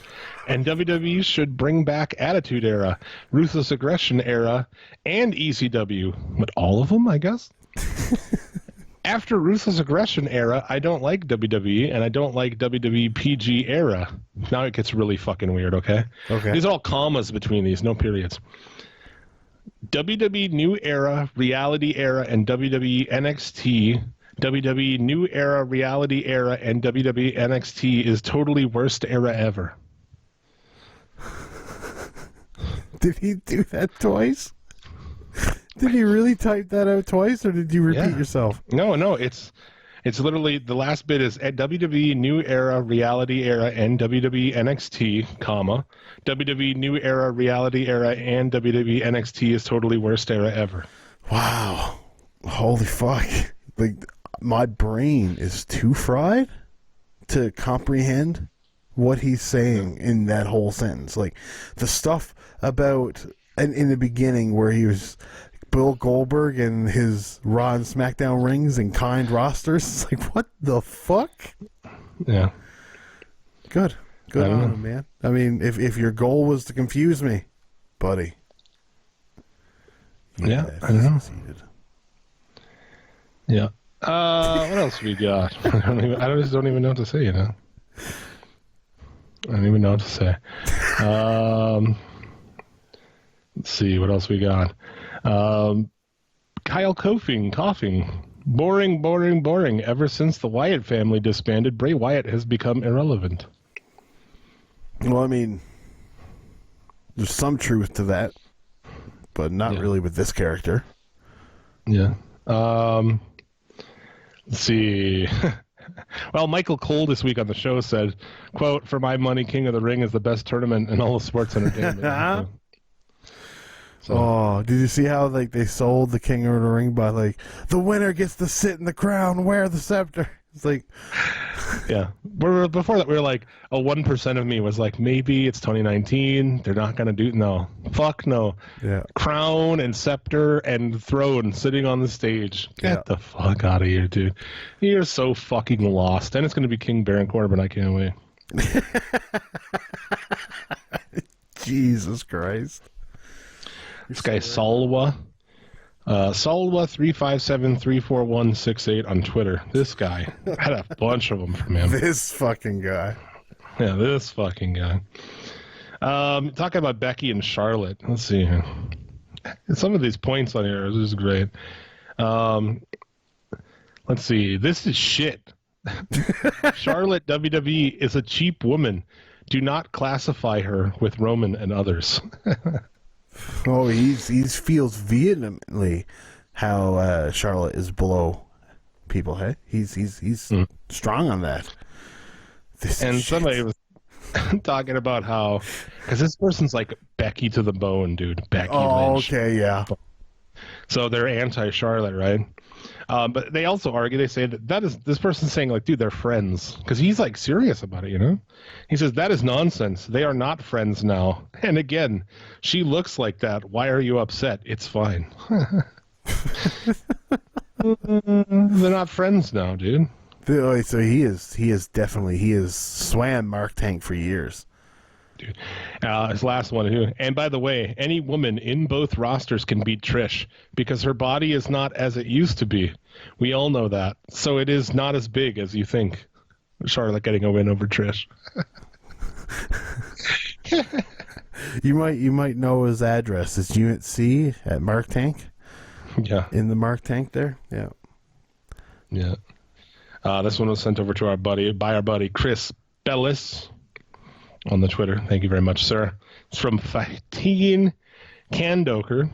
And WWE should bring back Attitude Era, Ruthless Aggression Era, and ECW. But all of them, I guess? After Ruthless Aggression Era, I don't like WWE, and I don't like WWE PG Era. Now it gets really fucking weird, okay? Okay. These are all commas between these, no periods. WWE New Era, Reality Era, and WWE NXT. WWE New Era, Reality Era, and WWE NXT is totally worst era ever. Did he do that twice? Did you really type that out twice, or did you repeat yourself? No, it's literally the last bit is at WWE New Era Reality Era and WWE NXT, comma WWE New Era Reality Era and WWE NXT is totally worst era ever. Wow, holy fuck! Like my brain is too fried to comprehend what he's saying in that whole sentence. Like the stuff about and in the beginning where he was Bill Goldberg and his Raw and SmackDown rings and kind rosters. It's like, what the fuck? Yeah. Good on him, man. I mean, if your goal was to confuse me, buddy. Yeah, I don't know. Succeeded. Yeah. What else we got? I just don't even know what to say, you know? I don't even know what to say. Let's see, what else we got? Kyle coughing. Boring. Ever since the Wyatt family disbanded, Bray Wyatt has become irrelevant. Well, I mean, there's some truth to that, but not really with this character. Yeah. Let's see. Well, Michael Cole this week on the show said, quote, "For my money, King of the Ring is the best tournament in all of sports entertainment." Oh, did you see how like they sold the King of the Ring by like the winner gets to sit in the crown, wear the scepter? It's like, yeah. Before that, we were like, 1% of me was like, maybe it's 2019. They're not gonna do fuck no. Yeah. Crown and scepter and throne sitting on the stage. Get the fuck out of here, dude. You're so fucking lost. And it's gonna be King Baron Corbin. I can't wait. Jesus Christ. This guy Salwa. Salwa 357-34168 on Twitter. This guy. I had a bunch of them from him. This fucking guy. Yeah, this fucking guy. Talking about Becky and Charlotte. Let's see here. Some of these points on here is great. Let's see. This is shit. Charlotte WWE is a cheap woman. Do not classify her with Roman and others. Oh, he feels vehemently how Charlotte is below people. Hey, he's strong on that. Somebody was talking about how, because this person's like Becky to the bone, dude. Becky Lynch. Okay, yeah. So they're anti-Charlotte, right? But they also argue, they say that is, this person's saying like, dude, they're friends. Because he's like serious about it, you know? He says, that is nonsense. They are not friends now. And again, she looks like that. Why are you upset? It's fine. They're not friends now, dude. So he is swam Mark Tank for years. Dude. His last one too. And by the way, any woman in both rosters can beat Trish because her body is not as it used to be. We all know that. So it is not as big as you think. Charlotte getting a win over Trish. You might know his address. It's Unit C at Mark Tank. Yeah. In the Mark Tank there. Yeah. Yeah. This one was sent over to our buddy Chris Bellis on the Twitter. Thank you very much, sir. It's from Fatine Candoker. It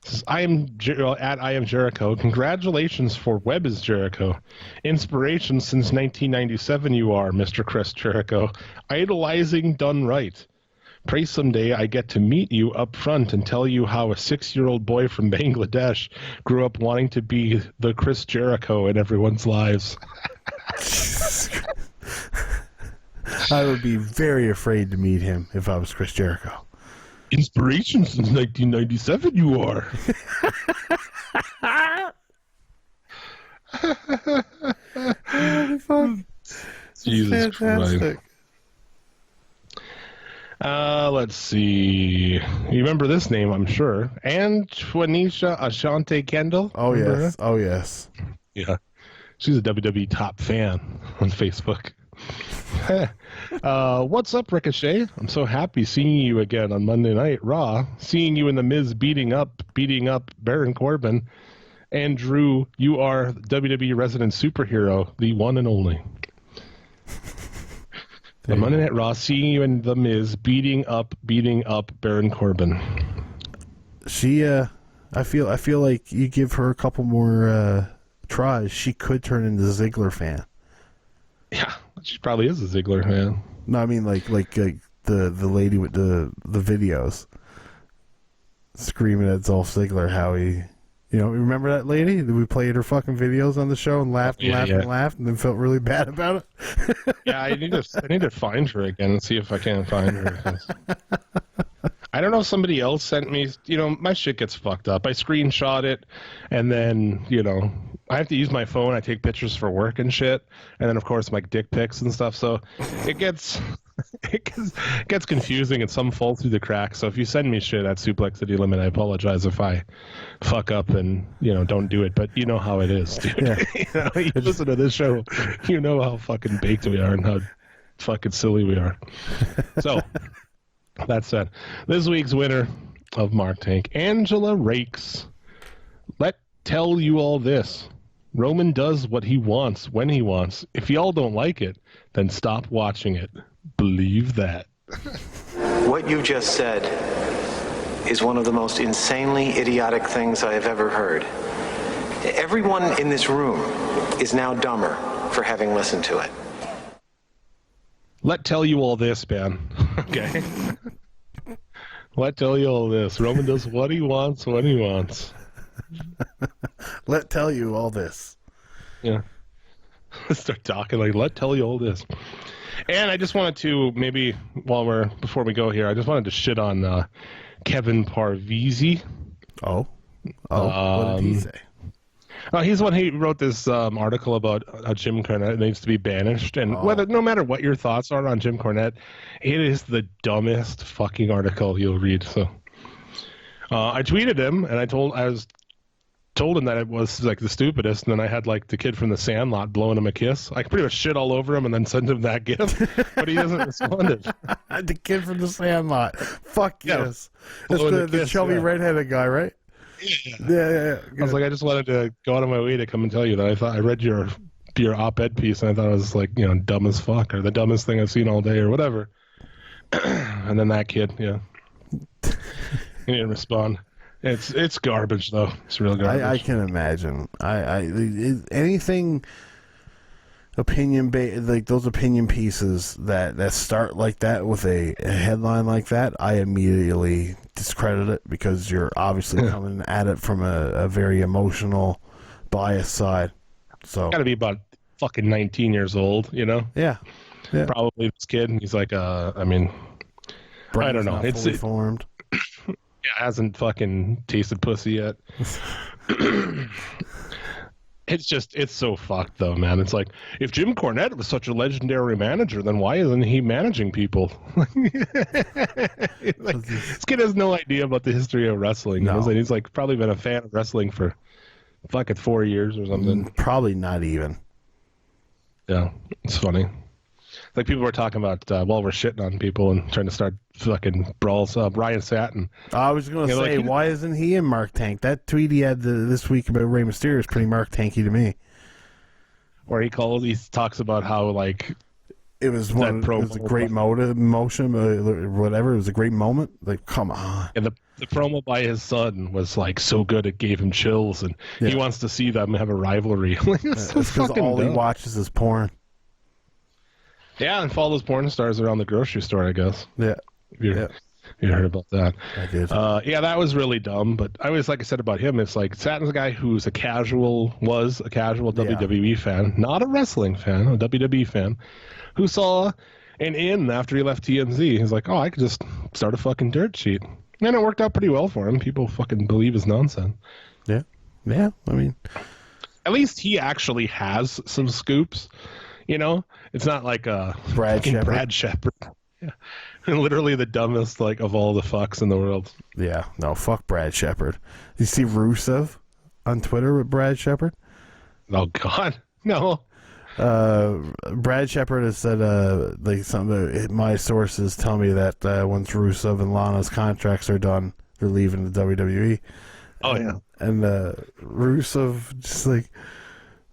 says, I am Jericho. Congratulations for Web is Jericho. Inspiration since 1997 you are, Mr. Chris Jericho. Idolizing done right. Pray someday I get to meet you up front and tell you how a 6-year-old boy from Bangladesh grew up wanting to be the Chris Jericho in everyone's lives. I would be very afraid to meet him if I was Chris Jericho. Inspiration since 1997 you are. Jesus Christ. Let's see. You remember this name, I'm sure. Antoinisha Ashante Kendall? Oh, remember yes. Her? Oh, yes. Yeah. She's a WWE top fan on Facebook. What's up, Ricochet? I'm so happy seeing you again on Monday Night Raw. Seeing you in The Miz beating up Baron Corbin. And Drew, you are WWE resident superhero, the one and only. The Monday Night Raw, seeing you in The Miz beating up Baron Corbin. She I feel like you give her a couple more tries, she could turn into a Ziggler fan. Yeah, she probably is a Ziggler fan. No, I mean like the lady with the videos screaming at Dolph Ziggler how he, remember that lady? We played her fucking videos on the show and laughed and laughed and then felt really bad about it. Yeah, I need to find her again and see if I can find her. I don't know if somebody else sent me, my shit gets fucked up. I screenshot it, and then, I have to use my phone. I take pictures for work and shit, and then, of course, my dick pics and stuff, so it gets confusing, and some fall through the cracks. So if you send me shit at Suplex City Limit, I apologize if I fuck up and, don't do it, but you know how it is, dude. Yeah. You listen to this show, you know how fucking baked we are and how fucking silly we are. So... That said, this week's winner of Mark Tank, Angela Rakes. Let tell you all this. Roman does what he wants when he wants. If y'all don't like it, then stop watching it. Believe that. What you just said is one of the most insanely idiotic things I have ever heard. Everyone in this room is now dumber for having listened to it. Let tell you all this, man. Okay? Let tell you all this. Roman does what he wants when he wants. Let tell you all this. Yeah. Start talking like, let tell you all this. And I just wanted to, maybe before we go here, I just wanted to shit on Kevin Parvizi. Oh? What did he say? He's the one who wrote this article about how Jim Cornette needs to be banished, and no matter what your thoughts are on Jim Cornette, it is the dumbest fucking article you'll read. So I tweeted him, and I was told him that it was like the stupidest, and then I had like the kid from The Sandlot blowing him a kiss. I pretty much shit all over him and then sent him that gift, but he hasn't responded. The kid from The Sandlot. Fuck yes. That's the kiss, chubby redheaded guy, right? Yeah. I was like, I just wanted to go out of my way to come and tell you that I read your op-ed piece, and I thought it was like, dumb as fuck, or the dumbest thing I've seen all day, or whatever. And then that kid, he didn't respond. It's garbage though. It's real garbage. I can imagine. Anything opinion like those opinion pieces that start like that with a headline like that, I immediately discredit it because you're obviously coming at it from a very emotional, biased side. So got to be about fucking 19 years old, Yeah. Probably this kid. He's like, I don't know. It's fully formed. Hasn't fucking tasted pussy yet. It's so fucked though, man. It's like, if Jim Cornette was such a legendary manager, then why isn't he managing people? This kid has no idea about the history of wrestling. No. He's like probably been a fan of wrestling for fucking 4 years or something. Probably not even. Yeah, it's funny. Like people were talking about while we're shitting on people and trying to start fucking brawls. Ryan Satin. I was going to say, why isn't he in Mark Tank? That tweet he had this week about Rey Mysterio is pretty Mark Tanky to me. Where he talks about how like it was a great motion, whatever. It was a great moment. Like, come on. And the promo by his son was like so good it gave him chills, and he wants to see them have a rivalry. It's because all he watches is porn. Yeah, and follows porn stars around the grocery store, I guess. Yeah. You heard about that. I did. That was really dumb, but like I said about him, it's like Satin's a guy who's a casual WWE fan, not a wrestling fan, a WWE fan, who saw an in after he left TMZ. He's like, I could just start a fucking dirt sheet. And it worked out pretty well for him. People fucking believe his nonsense. Yeah. Yeah, I mean. At least he actually has some scoops. It's not like Brad Shepard. Yeah. Literally the dumbest of all the fucks in the world. Yeah, no, fuck Brad Shepard. You see Rusev on Twitter with Brad Shepard? Oh God, no. Brad Shepard has said my sources tell me that once Rusev and Lana's contracts are done, they're leaving the WWE. Oh yeah. And Rusev just like,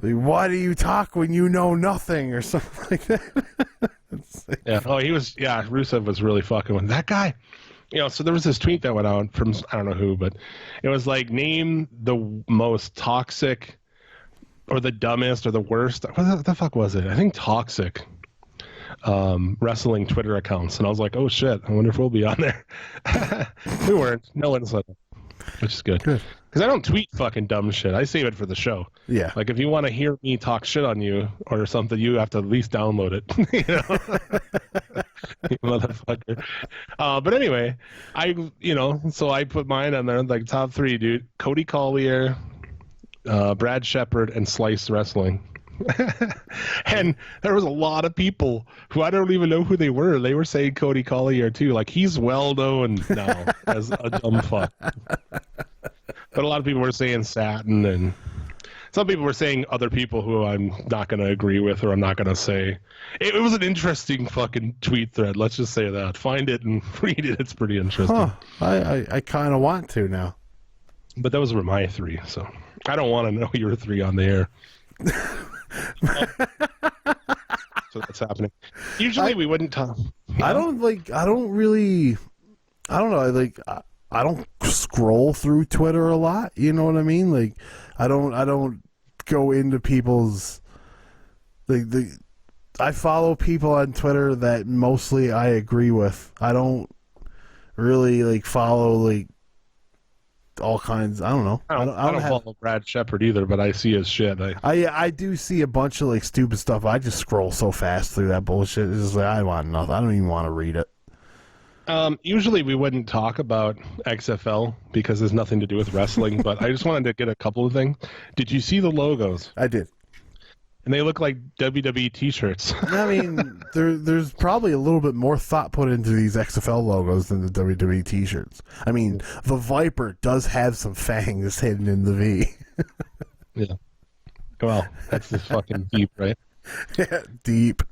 why do you talk when you know nothing or something like that? Rusev was really fucking with that guy. So there was this tweet that went out from, I don't know who, but it was like, name the most toxic or the dumbest or the worst. What the fuck was it? I think toxic wrestling Twitter accounts. And I was like, oh shit, I wonder if we'll be on there. We weren't. No one said it, which is good. Because I don't tweet fucking dumb shit. I save it for the show. Yeah. Like, if you want to hear me talk shit on you or something, you have to at least download it. You motherfucker. But anyway, so I put mine on there, like, top 3, dude. Cody Collier, Brad Shepard, and Slice Wrestling. And there was a lot of people who I don't even know who they were. They were saying Cody Collier, too. Like, he's well known now as a dumb fuck. But a lot of people were saying Satin, and some people were saying other people who I'm not going to agree with or I'm not going to say. It was an interesting fucking tweet thread. Let's just say that. Find it and read it. It's pretty interesting. Huh. I kind of want to now. But those were my 3, so I don't want to know your 3 on the air. So that's happening. Usually we wouldn't talk. I don't scroll through Twitter a lot. You know what I mean? Like, I don't go into people's I follow people on Twitter that mostly I agree with. I don't really follow all kinds. I don't know. I don't follow Brad Shepard either, but I see his shit. I do see a bunch of stupid stuff. I just scroll so fast through that bullshit. It's just I want nothing. I don't even want to read it. Usually we wouldn't talk about XFL because there's nothing to do with wrestling, but I just wanted to get a couple of things. Did you see the logos? I did. And they look like WWE t-shirts. I mean, there's probably a little bit more thought put into these XFL logos than the WWE t-shirts. I mean, the Viper does have some fangs hidden in the V. Yeah. Well, that's just fucking deep, right? Yeah, deep.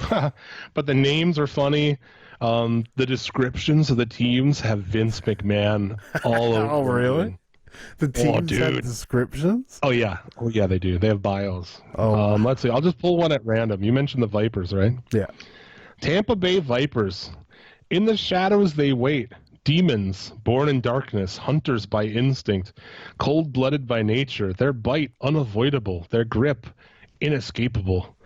But the names are funny. The descriptions of the teams have Vince McMahon all over. Oh, really? The teams have descriptions? Oh, yeah. Oh, yeah, they do. They have bios. Oh. Let's see. I'll just pull one at random. You mentioned the Vipers, right? Yeah. Tampa Bay Vipers. In the shadows they wait. Demons, born in darkness, hunters by instinct, cold-blooded by nature, their bite unavoidable, their grip inescapable.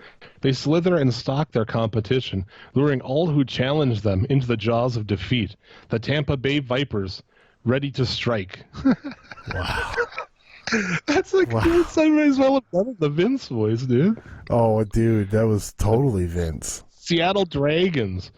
They slither and stalk their competition, luring all who challenge them into the jaws of defeat. The Tampa Bay Vipers, ready to strike. Wow. That's like, dude, I might as well have done it the Vince voice, dude. Oh, dude, that was totally Vince. Seattle Dragons,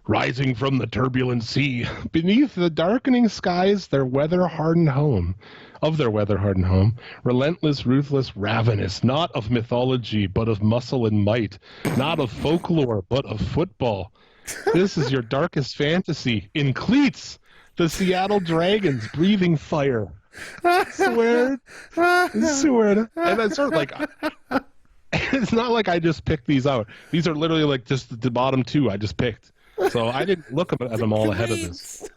rising from the turbulent sea, beneath the darkening skies, their weather-hardened home. Of their weather-hardened home, relentless, ruthless, ravenous, not of mythology, but of muscle and might, not of folklore, but of football. This is your darkest fantasy. In cleats, the Seattle Dragons, breathing fire. Swear. And it's sort of like, it's not like I just picked these out. These are literally like just the bottom 2 I just picked. So I didn't look at them all ahead of this.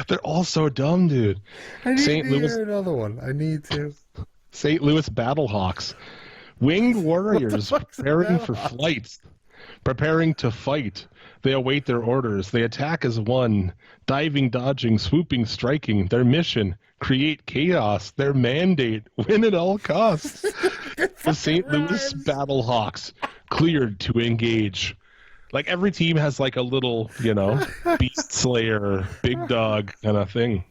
They're all so dumb, dude. I need to hear another one. I need to. St. Louis Battlehawks. Winged warriors preparing for flight. Preparing to fight. They await their orders. They attack as one. Diving, dodging, swooping, striking. Their mission, create chaos. Their mandate, win at all costs. The St. Louis Battlehawks, cleared to engage. Like, every team has like a little, beast slayer, big dog kind of thing.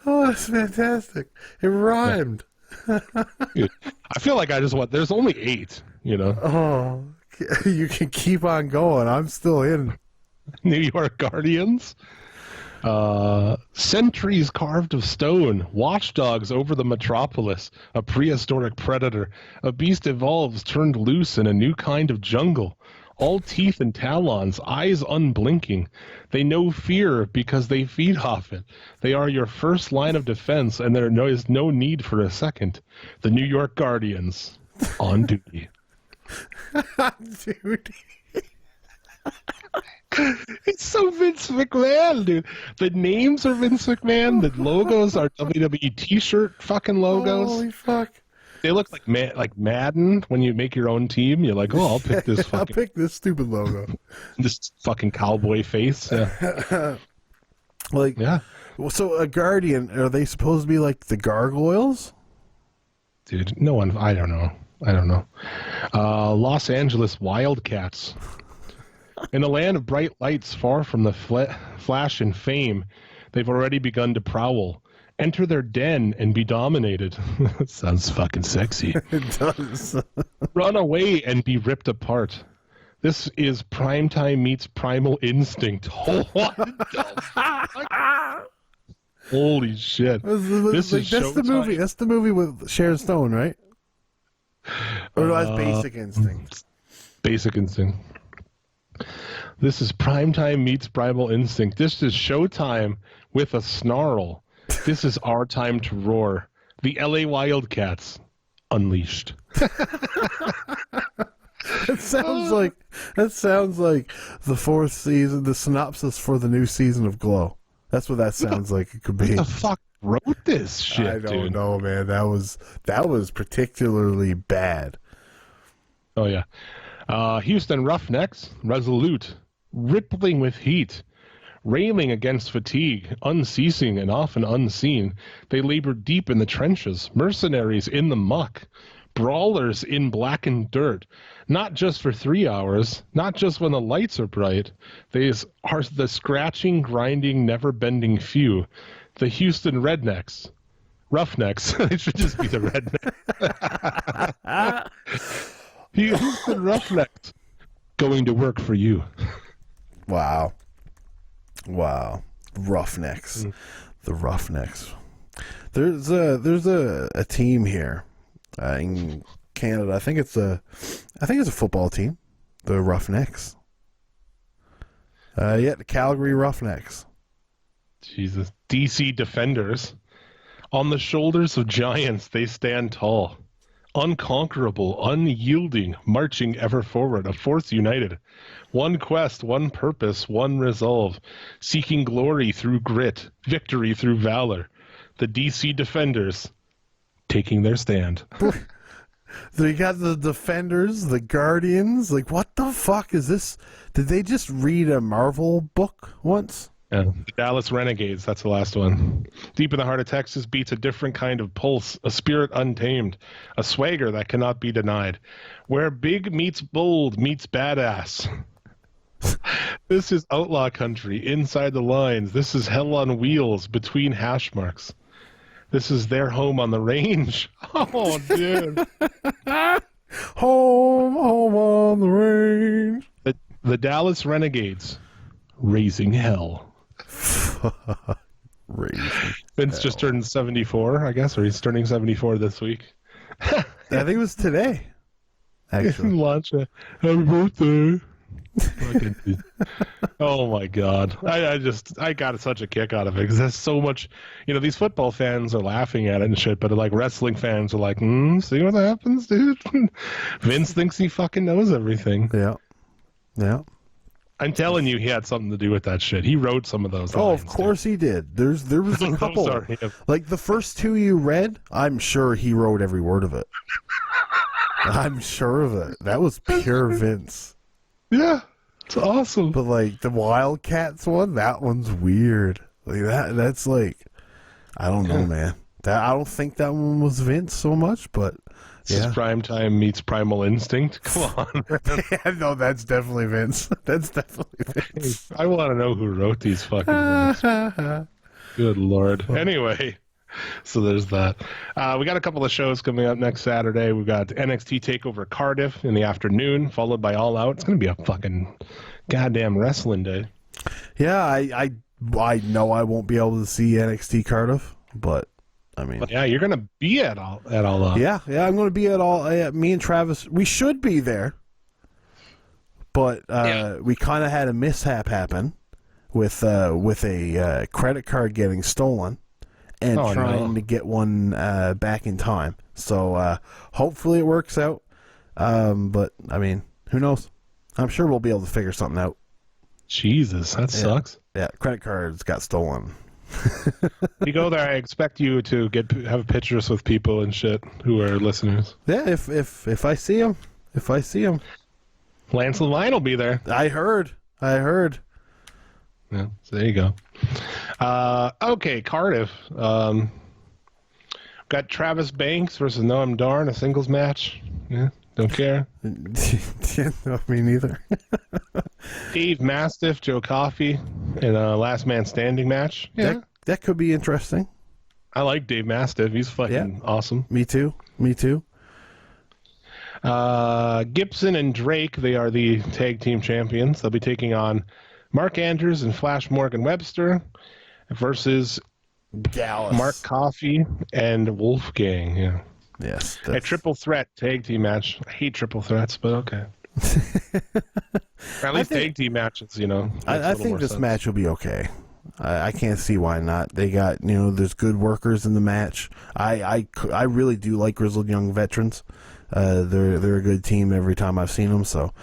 Oh, that's fantastic. It rhymed. Dude, I feel like there's only 8, Oh, you can keep on going. I'm still in. New York Guardians. Sentries carved of stone, watchdogs over the metropolis, a prehistoric predator, a beast evolves turned loose in a new kind of jungle. All teeth and talons, eyes unblinking. They know fear because they feed off it. They are your first line of defense, and there is no need for a second. The New York Guardians, on duty. Dude. It's so Vince McMahon, dude. The names are Vince McMahon. The logos are WWE T-shirt fucking logos. Holy fuck. They look like Madden when you make your own team. You're like, oh, I'll pick this fucking... I'll pick this stupid logo. This fucking cowboy face. Yeah. Yeah. So a Guardian, are they supposed to be like the gargoyles? Dude, no one... I don't know. Los Angeles Wildcats. In a land of bright lights far from the flash and fame, they've already begun to prowl. Enter their den and be dominated. Sounds fucking sexy. It does. Run away and be ripped apart. This is Primetime meets Primal Instinct. What the fuck? Holy shit. That's the movie. That's the movie with Sharon Stone, right? Or that's Basic Instinct. Basic Instinct. This is Primetime meets Primal Instinct. This is Showtime with a snarl. This is our time to roar. The LA Wildcats unleashed. That sounds like the fourth season, the synopsis for the new season of Glow. That's what that sounds like it could be. Who the fuck wrote this shit, I don't know, man. That was particularly bad. Oh yeah. Houston Roughnecks, resolute, rippling with heat, railing against fatigue, unceasing and often unseen. They labor deep in the trenches, mercenaries in the muck, brawlers in blackened dirt, not just for 3 hours, not just when the lights are bright. They are the scratching, grinding, never-bending few, the Houston Rednecks. Roughnecks. They should just be the Rednecks. Houston Roughnecks. Going to work for you. Wow. Roughnecks. The Roughnecks. There's a team here in Canada. I think it's a football team. The Roughnecks. The Calgary Roughnecks. Jesus. DC Defenders. On the shoulders of giants, they stand tall. Unconquerable, unyielding, marching ever forward, a force united. One quest, one purpose, one resolve. Seeking glory through grit, victory through valor. The DC Defenders taking their stand. They got the Defenders, the Guardians. Like, what the fuck is this? Did they just read a Marvel book once? Yeah. The Dallas Renegades, that's the last one. Deep in the heart of Texas beats a different kind of pulse, a spirit untamed, a swagger that cannot be denied. Where big meets bold meets badass. This is outlaw country, inside the lines. This is hell on wheels, between hash marks. This is their home on the range. Oh, dude. home on the range. The Dallas Renegades, raising hell. Vince just turned 74, I guess, or he's turning 74 this week. I think it was today. Actually, launch a happy birthday. Oh my god, I got such a kick out of it because there's so much. These football fans are laughing at it and shit, but like wrestling fans are like, see what happens, dude. Vince thinks he fucking knows everything. Yeah. I'm telling you, he had something to do with that shit. He wrote some of those lines. Oh, of course he did. There was a couple. Like the first two you read, I'm sure he wrote every word of it. I'm sure of it. That was pure Vince. Yeah, it's awesome. But like the Wildcats one, that one's weird. Like that's like, I don't know, man. I don't think that one was Vince so much, but this is Primetime meets Primal Instinct. Come on. Yeah, no, that's definitely Vince. That's definitely Vince. I want to know who wrote these fucking things. Good Lord. Anyway, so there's that. We got a couple of shows coming up next Saturday. We've got NXT TakeOver Cardiff in the afternoon, followed by All Out. It's going to be a fucking goddamn wrestling day. Yeah, I know I won't be able to see NXT Cardiff, but I mean, yeah, you're gonna be at all out. Yeah, I'm gonna be at all. Me and Travis, we should be there, but we kind of had a mishap happen with a credit card getting stolen and trying to get one back in time. So hopefully it works out. But I mean, who knows? I'm sure we'll be able to figure something out. Jesus, that sucks. Yeah, credit cards got stolen. You go there, I expect you to have pictures with people and shit who are listeners. Yeah, if I see him. Lance Levine will be there. I heard. Yeah, so there you go. Okay, Cardiff. Got Travis Banks versus Noam Dar in a singles match. Yeah, don't care. No, me neither. Dave Mastiff, Joe Coffey in a last man standing match. Yeah. That could be interesting. I like Dave Mastiff. He's fucking awesome. Me too. Gibson and Drake, they are the tag team champions. They'll be taking on Mark Andrews and Flash Morgan Webster versus Gallus, Mark Coffey, and Wolfgang. Yeah. Yes. A triple threat tag team match. I hate triple threats, but okay. Or at least tag team matches, you know. I think this match will be okay. I can't see why not. They got, there's good workers in the match. I really do like Grizzled Young Veterans. They're a good team every time I've seen them. So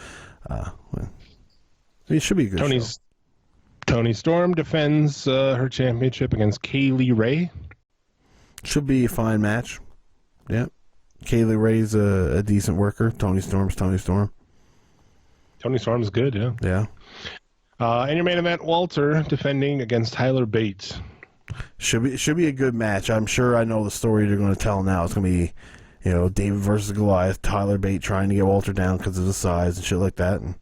it should be a good show. Toni Storm defends her championship against Kaylee Ray. Should be a fine match. Yeah. Kaylee Ray's a decent worker. Toni Storm's Toni Storm. Toni Storm's good, yeah. Yeah. And your main event, Walter defending against Tyler Bates. Should be a good match. I'm sure I know the story they're going to tell now. It's going to be, David versus Goliath, Tyler Bates trying to get Walter down because of his size and shit like that. And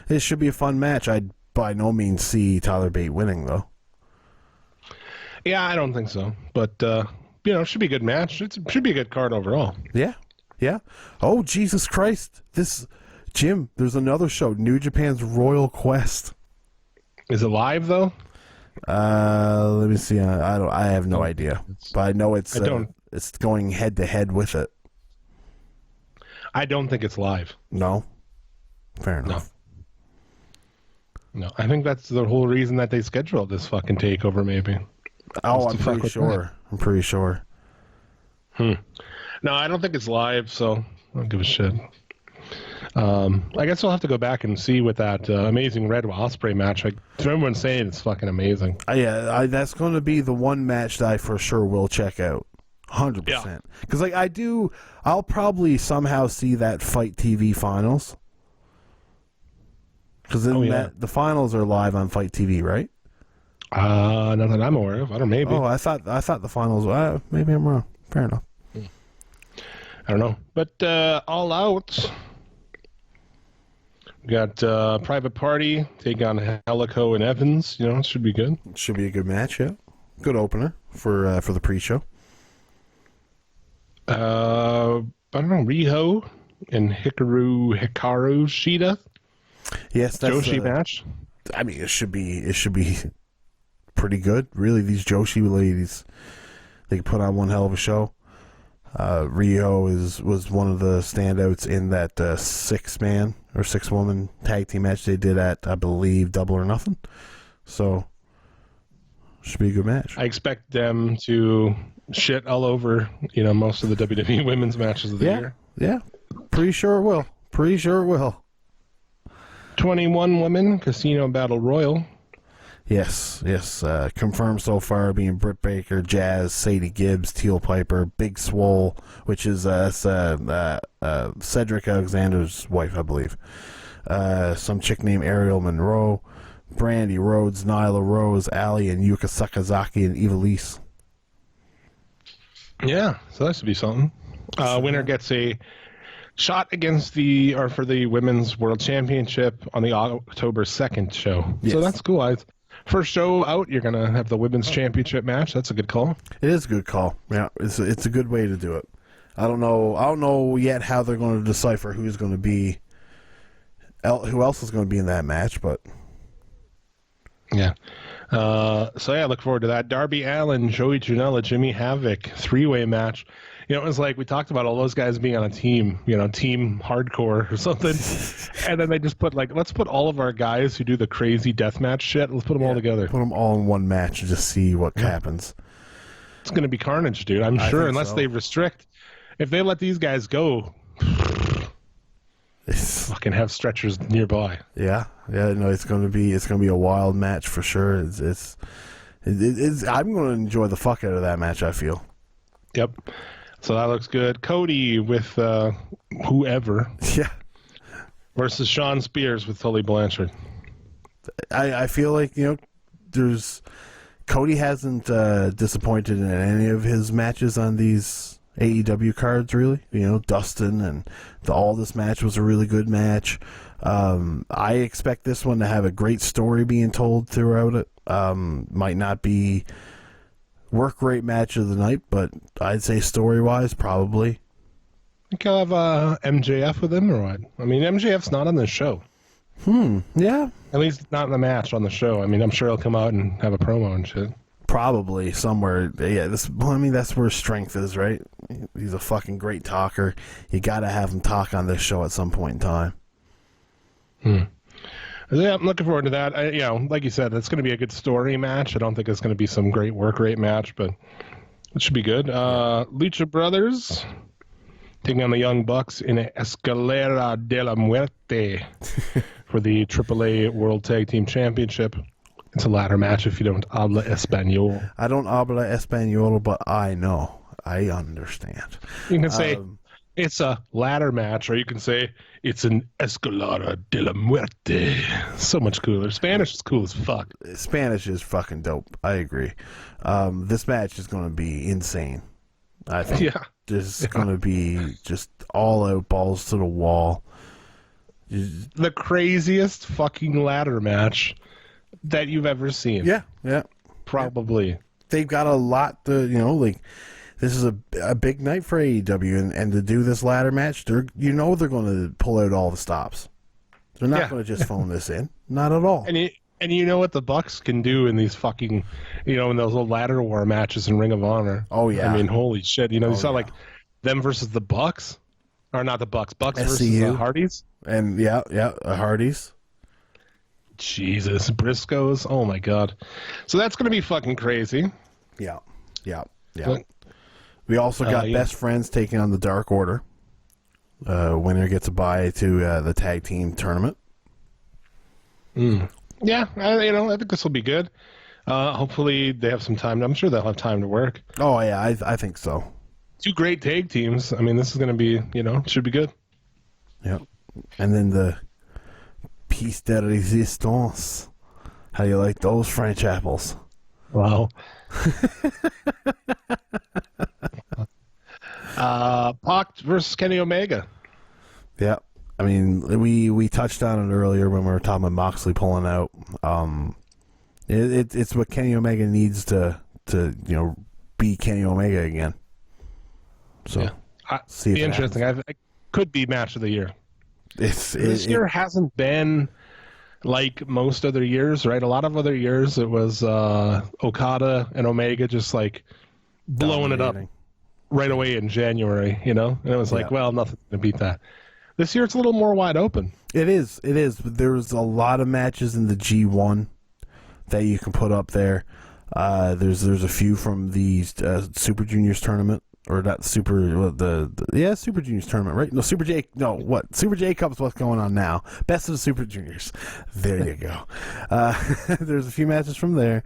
it should be a fun match. I'd by no means see Tyler Bates winning, though. Yeah, I don't think so. But, it should be a good match. It should be a good card overall. Yeah. Oh, Jesus Christ. Jim, there's another show, New Japan's Royal Quest. Is it live, though? Let me see. I have no idea. But I know it's going head-to-head with it. I don't think it's live. No? Fair enough. No, I think that's the whole reason that they scheduled this fucking takeover, maybe. Oh, I'm pretty sure. No, I don't think it's live, so I don't give a shit. I guess I'll have to go back and see with that amazing Red Ospreay match. Everyone's saying it's fucking amazing. That's going to be the one match that I for sure will check out. 100%. Because I'll probably somehow see that Fight TV finals. Because the finals are live on Fight TV, right? Not that I'm aware of. I don't know, maybe. Oh, I thought the finals. Maybe I'm wrong. Fair enough. I don't know, but All Out. We got Private Party take on Helico and Evans. It should be good. Should be a good match. Yeah, good opener for the pre-show. I don't know, Riho and Hikaru Shida. Yes, that's Joshi match. I mean, it should be pretty good. Really, these Joshi ladies, they put on one hell of a show. Riho was one of the standouts in that 6-man or 6-woman tag team match they did at, I believe, Double or Nothing. So, should be a good match. I expect them to shit all over, most of the WWE women's matches of the year. Yeah, pretty sure it will. 21 women Casino Battle Royal. Yes. Confirmed so far being Britt Baker, Jazz, Sadie Gibbs, Teal Piper, Big Swole, which is Cedric Alexander's wife, I believe. Some chick named Ariel Monroe, Brandy Rhodes, Nyla Rose, Allie, and Yuka Sakazaki and Ivelisse. Yeah, so that should be something. Winner gets a shot for the Women's World Championship on the October 2nd show. Yes. So that's cool. First show out, you're going to have the Women's Championship match. That's a good call. It is a good call. Yeah, it's a good way to do it. I don't know yet how they're going to decipher who else is going to be in that match, but yeah. Look forward to that. Darby Allin, Joey Janela, Jimmy Havoc, 3-way match. It was like we talked about all those guys being on a team, team hardcore or something. And then they just put let's put all of our guys who do the crazy deathmatch shit, let's put them all together. Put them all in one match and just see what happens. It's going to be carnage, dude. I'm sure, unless they restrict. If they let these guys go, fucking have stretchers nearby. Yeah. No, it's going to be a wild match for sure. It's I'm going to enjoy the fuck out of that match, I feel. Yep. So that looks good. Cody with whoever. Yeah. Versus Sean Spears with Tully Blanchard. I feel like, Cody hasn't disappointed in any of his matches on these AEW cards, really. Dustin and the Aldis match was a really good match. I expect this one to have a great story being told throughout it. Might not be work rate match of the night, but I'd say story-wise, probably. Think I'll have MJF with him or what? I mean, MJF's not on the show. Yeah. At least not in the match on the show. I mean, I'm sure he'll come out and have a promo and shit. Probably somewhere. Yeah, that's where strength is, right? He's a fucking great talker. You got to have him talk on this show at some point in time. Yeah, I'm looking forward to that. Like you said, it's going to be a good story match. I don't think it's going to be some great work rate match, but it should be good. Lucha Brothers taking on the Young Bucks in a Escalera de la Muerte for the AAA World Tag Team Championship. It's a ladder match if you don't habla español. I don't habla español, but I know. I understand. You can say it's a ladder match, or you can say it's an Escalada de la Muerte. So much cooler. Spanish is cool as fuck. Spanish is fucking dope. I agree. This match is going to be insane. I think. Yeah. This is going to be just all out, balls to the wall. The craziest fucking ladder match that you've ever seen. Yeah. Probably. Yeah. They've got a lot to, this is a big night for AEW, and to do this ladder match, they're going to pull out all the stops. They're not going to just phone this in. Not at all. And you know what the Bucks can do in these fucking, in those little ladder war matches in Ring of Honor. Oh, yeah. I mean, holy shit. You saw like them versus the Bucks, or not the Bucks versus the Hardys. And Hardys. Jesus, Briscoes. Oh my God. So that's going to be fucking crazy. Yeah. We also got Best Friends taking on the Dark Order. Winner gets a bye to the tag team tournament. Yeah, I think this will be good. Hopefully they have some time. I'm sure they'll have time to work. Oh, yeah, I think so. Two great tag teams. I mean, this is going to be, should be good. Yep. And then the Piece de Resistance. How do you like those French apples? Wow. Pac versus Kenny Omega. Yeah. I mean, we touched on it earlier when we were talking about Moxley pulling out. It's what Kenny Omega needs to be Kenny Omega again. So, yeah. See, be interesting. It could be match of the year. This year hasn't been like most other years, right? A lot of other years it was Okada and Omega just like blowing it up right away in January, and it was like, well, nothing's gonna beat that. This year it's a little more wide open. It is. There's a lot of matches in the G1 that you can put up there. There's a few from the Super Juniors tournament. Or not Super Super Juniors tournament, right? No, Super J. No, what? Super J Cup's what's going on now. Best of the Super Juniors. There you go. There's a few matches from there.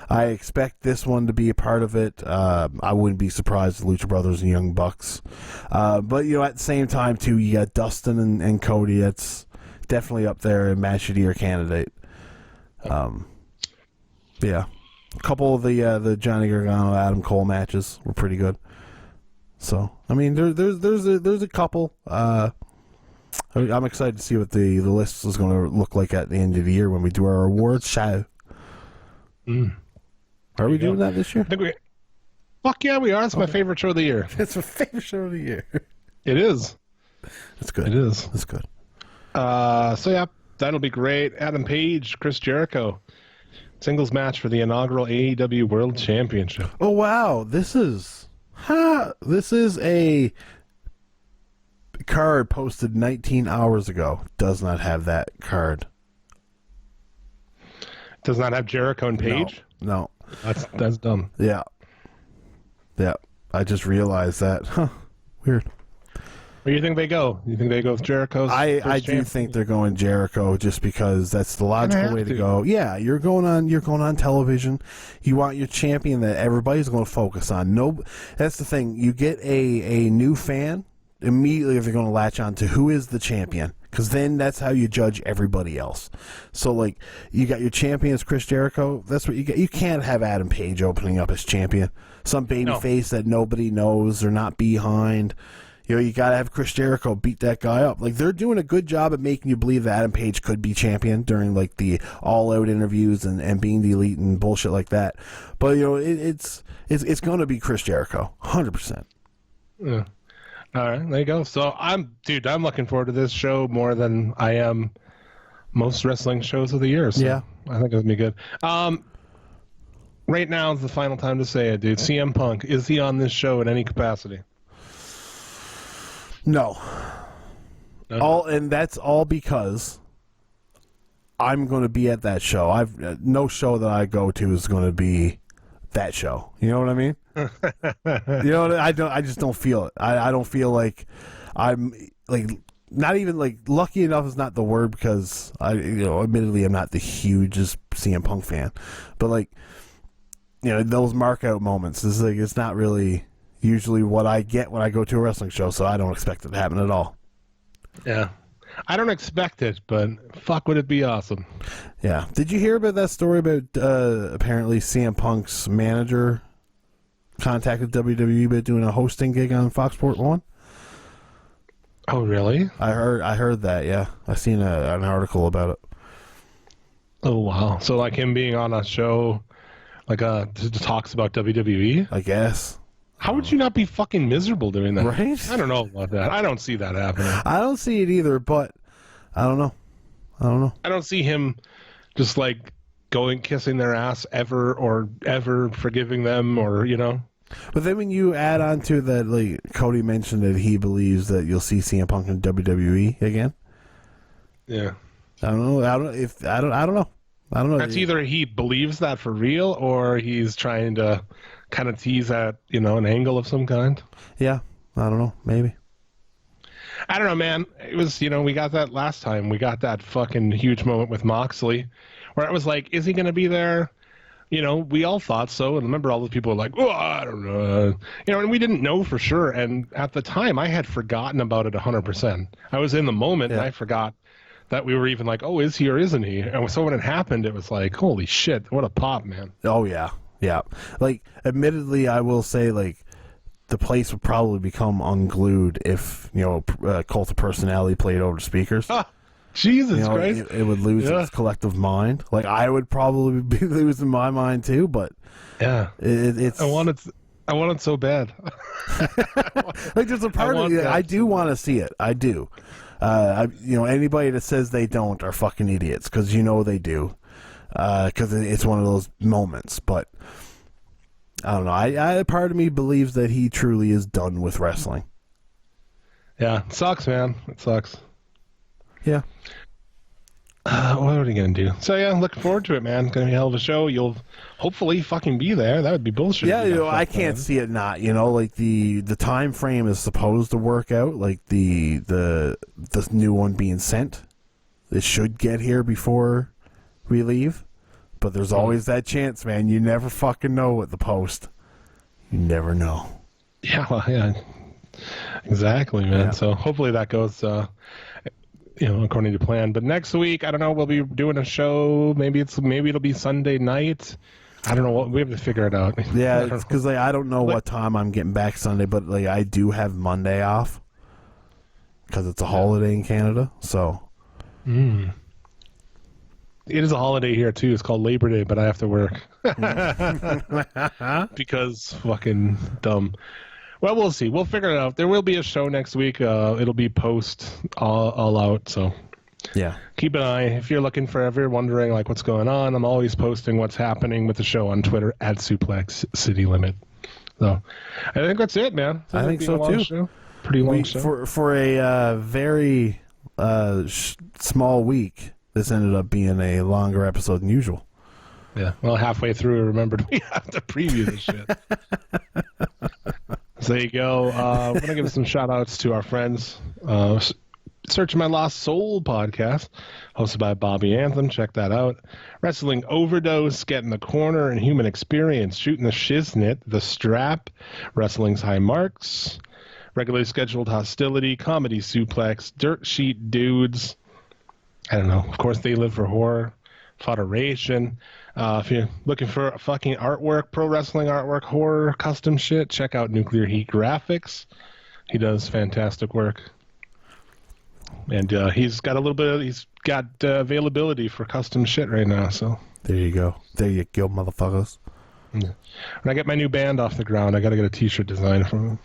I expect this one to be a part of it. I wouldn't be surprised if Lucha Brothers and Young Bucks. But at the same time too, you got Dustin and Cody. That's definitely up there, a match of the year candidate. Yeah, a couple of the Johnny Gargano Adam Cole matches were pretty good. So, I mean, there's a couple. I'm excited to see what the list is going to look like at the end of the year when we do our awards show. Are we doing that this year? Fuck yeah, we are. It's my favorite show of the year. It's my favorite show of the year. It is. That's good. It is. That's good. So yeah, that'll be great. Adam Page, Chris Jericho. Singles match for the inaugural AEW World Championship. Oh, wow. This is a card posted 19 hours ago. Does not have that card. Does not have Jericho and Page? No. That's dumb. Yeah. I just realized that. Weird. Where do you think they go? You think they go with Jericho's? I do think they're going Jericho just because that's the logical way to go. Yeah, you're going on television. You want your champion that everybody's going to focus on. No, that's the thing. You get a new fan immediately. They're going to latch on to who is the champion, because then that's how you judge everybody else. So like you got your champion is Chris Jericho. That's what you get. You can't have Adam Page opening up as champion. Some baby face that nobody knows or not behind. You know, you got to have Chris Jericho beat that guy up. Like, they're doing a good job at making you believe that Adam Page could be champion during, like, the all-out interviews and being the elite and bullshit like that. But, you know, it's going to be Chris Jericho, 100%. Yeah. All right, there you go. So, I'm looking forward to this show more than I am most wrestling shows of the year. So yeah. I think it'll be good. Right now is the final time to say it, dude. CM Punk, is he on this show in any capacity? No. And that's all because I'm going to be at that show. No show that I go to is going to be that show. You know what I mean? You know what I just don't feel it. I don't feel like I'm like not even like lucky enough is not the word, because admittedly I'm not the hugest CM Punk fan, but like, you know, those mark out moments is like, it's not really usually what I get when I go to a wrestling show, so I don't expect it to happen at all. Yeah. I don't expect it, but fuck, would it be awesome. Yeah. Did you hear about that story about apparently CM Punk's manager contacted WWE about doing a hosting gig on Fox Sports 1? Oh, really? I heard that, yeah. I seen an article about it. Oh, wow. So like him being on a show like talks about WWE? I guess. How would you not be fucking miserable doing that? Right? I don't know about that. I don't see that happening. I don't see it either, but I don't know. I don't see him just like going kissing their ass ever forgiving them or, you know. But then when you add on to that, like Cody mentioned that he believes that you'll see CM Punk in WWE again. Yeah. I don't know. I don't know. That's either he believes that for real or he's trying to kind of tease at, you know, an angle of some kind. Yeah, I don't know. Maybe. I don't know, man. It was, you know, we got that last time. We got that fucking huge moment with Moxley where it was like, is he going to be there? You know, we all thought so. And remember, all the people were like, oh, I don't know. You know, and we didn't know for sure. And at the time, I had forgotten about it 100%. I was in the moment and I forgot that we were even like, oh, is he or isn't he? And so when it happened, it was like, holy shit, what a pop, man. Oh, yeah. Yeah. Like, admittedly, I will say, like, the place would probably become unglued if, you know, Cult of Personality played over the speakers. Jesus Christ. It would lose its collective mind. Like, I would probably be losing my mind, too, but... Yeah. It's... I want it so bad. Like, there's a part of me I do want to see it. I do. You know, anybody that says they don't are fucking idiots, because you know they do. Because it's one of those moments, but I don't know. I part of me believes that he truly is done with wrestling. Yeah, it sucks, man. It sucks. Yeah. What are you gonna do? So yeah, looking forward to it, man. It's gonna be a hell of a show. You'll hopefully fucking be there. That would be bullshit. Yeah, you know, I can't see it not. You know, like the time frame is supposed to work out. Like the new one being sent, it should get here before we leave, but there's always that chance, man. You never fucking know with the post. You never know. Yeah, well, yeah, exactly, man. Yeah. So hopefully that goes, you know, according to plan. But next week, I don't know. We'll be doing a show. Maybe it'll be Sunday night. I don't know. What we have to figure it out. Yeah, because like I don't know what time I'm getting back Sunday, but like I do have Monday off because it's a holiday in Canada. So. It is a holiday here, too. It's called Labor Day, but I have to work. Because fucking dumb. Well, we'll see. We'll figure it out. There will be a show next week. It'll be post all out, so yeah. Keep an eye. If you're looking for ever wondering like what's going on, I'm always posting what's happening with the show on Twitter at Suplex City Limit. So I think that's it, man. I think so, too. Show. Pretty long show. For a very small week, this ended up being a longer episode than usual. Yeah. Well, halfway through, I remembered we have to preview this shit. So there you go. I'm going to give some shout outs to our friends. Search My Lost Soul podcast, hosted by Bobby Anthem. Check that out. Wrestling Overdose, Get in the Corner, and Human Experience, Shooting the Shiznit, The Strap, Wrestling's High Marks, Regularly Scheduled Hostility, Comedy Suplex, Dirt Sheet Dudes. I don't know. Of course, They Live for Horror, Federation. If you're looking for fucking artwork, pro wrestling artwork, horror, custom shit, check out Nuclear Heat Graphics. He does fantastic work. And he's got availability for custom shit right now. So there you go, motherfuckers. Yeah. When I get my new band off the ground, I got to get a T-shirt design from him.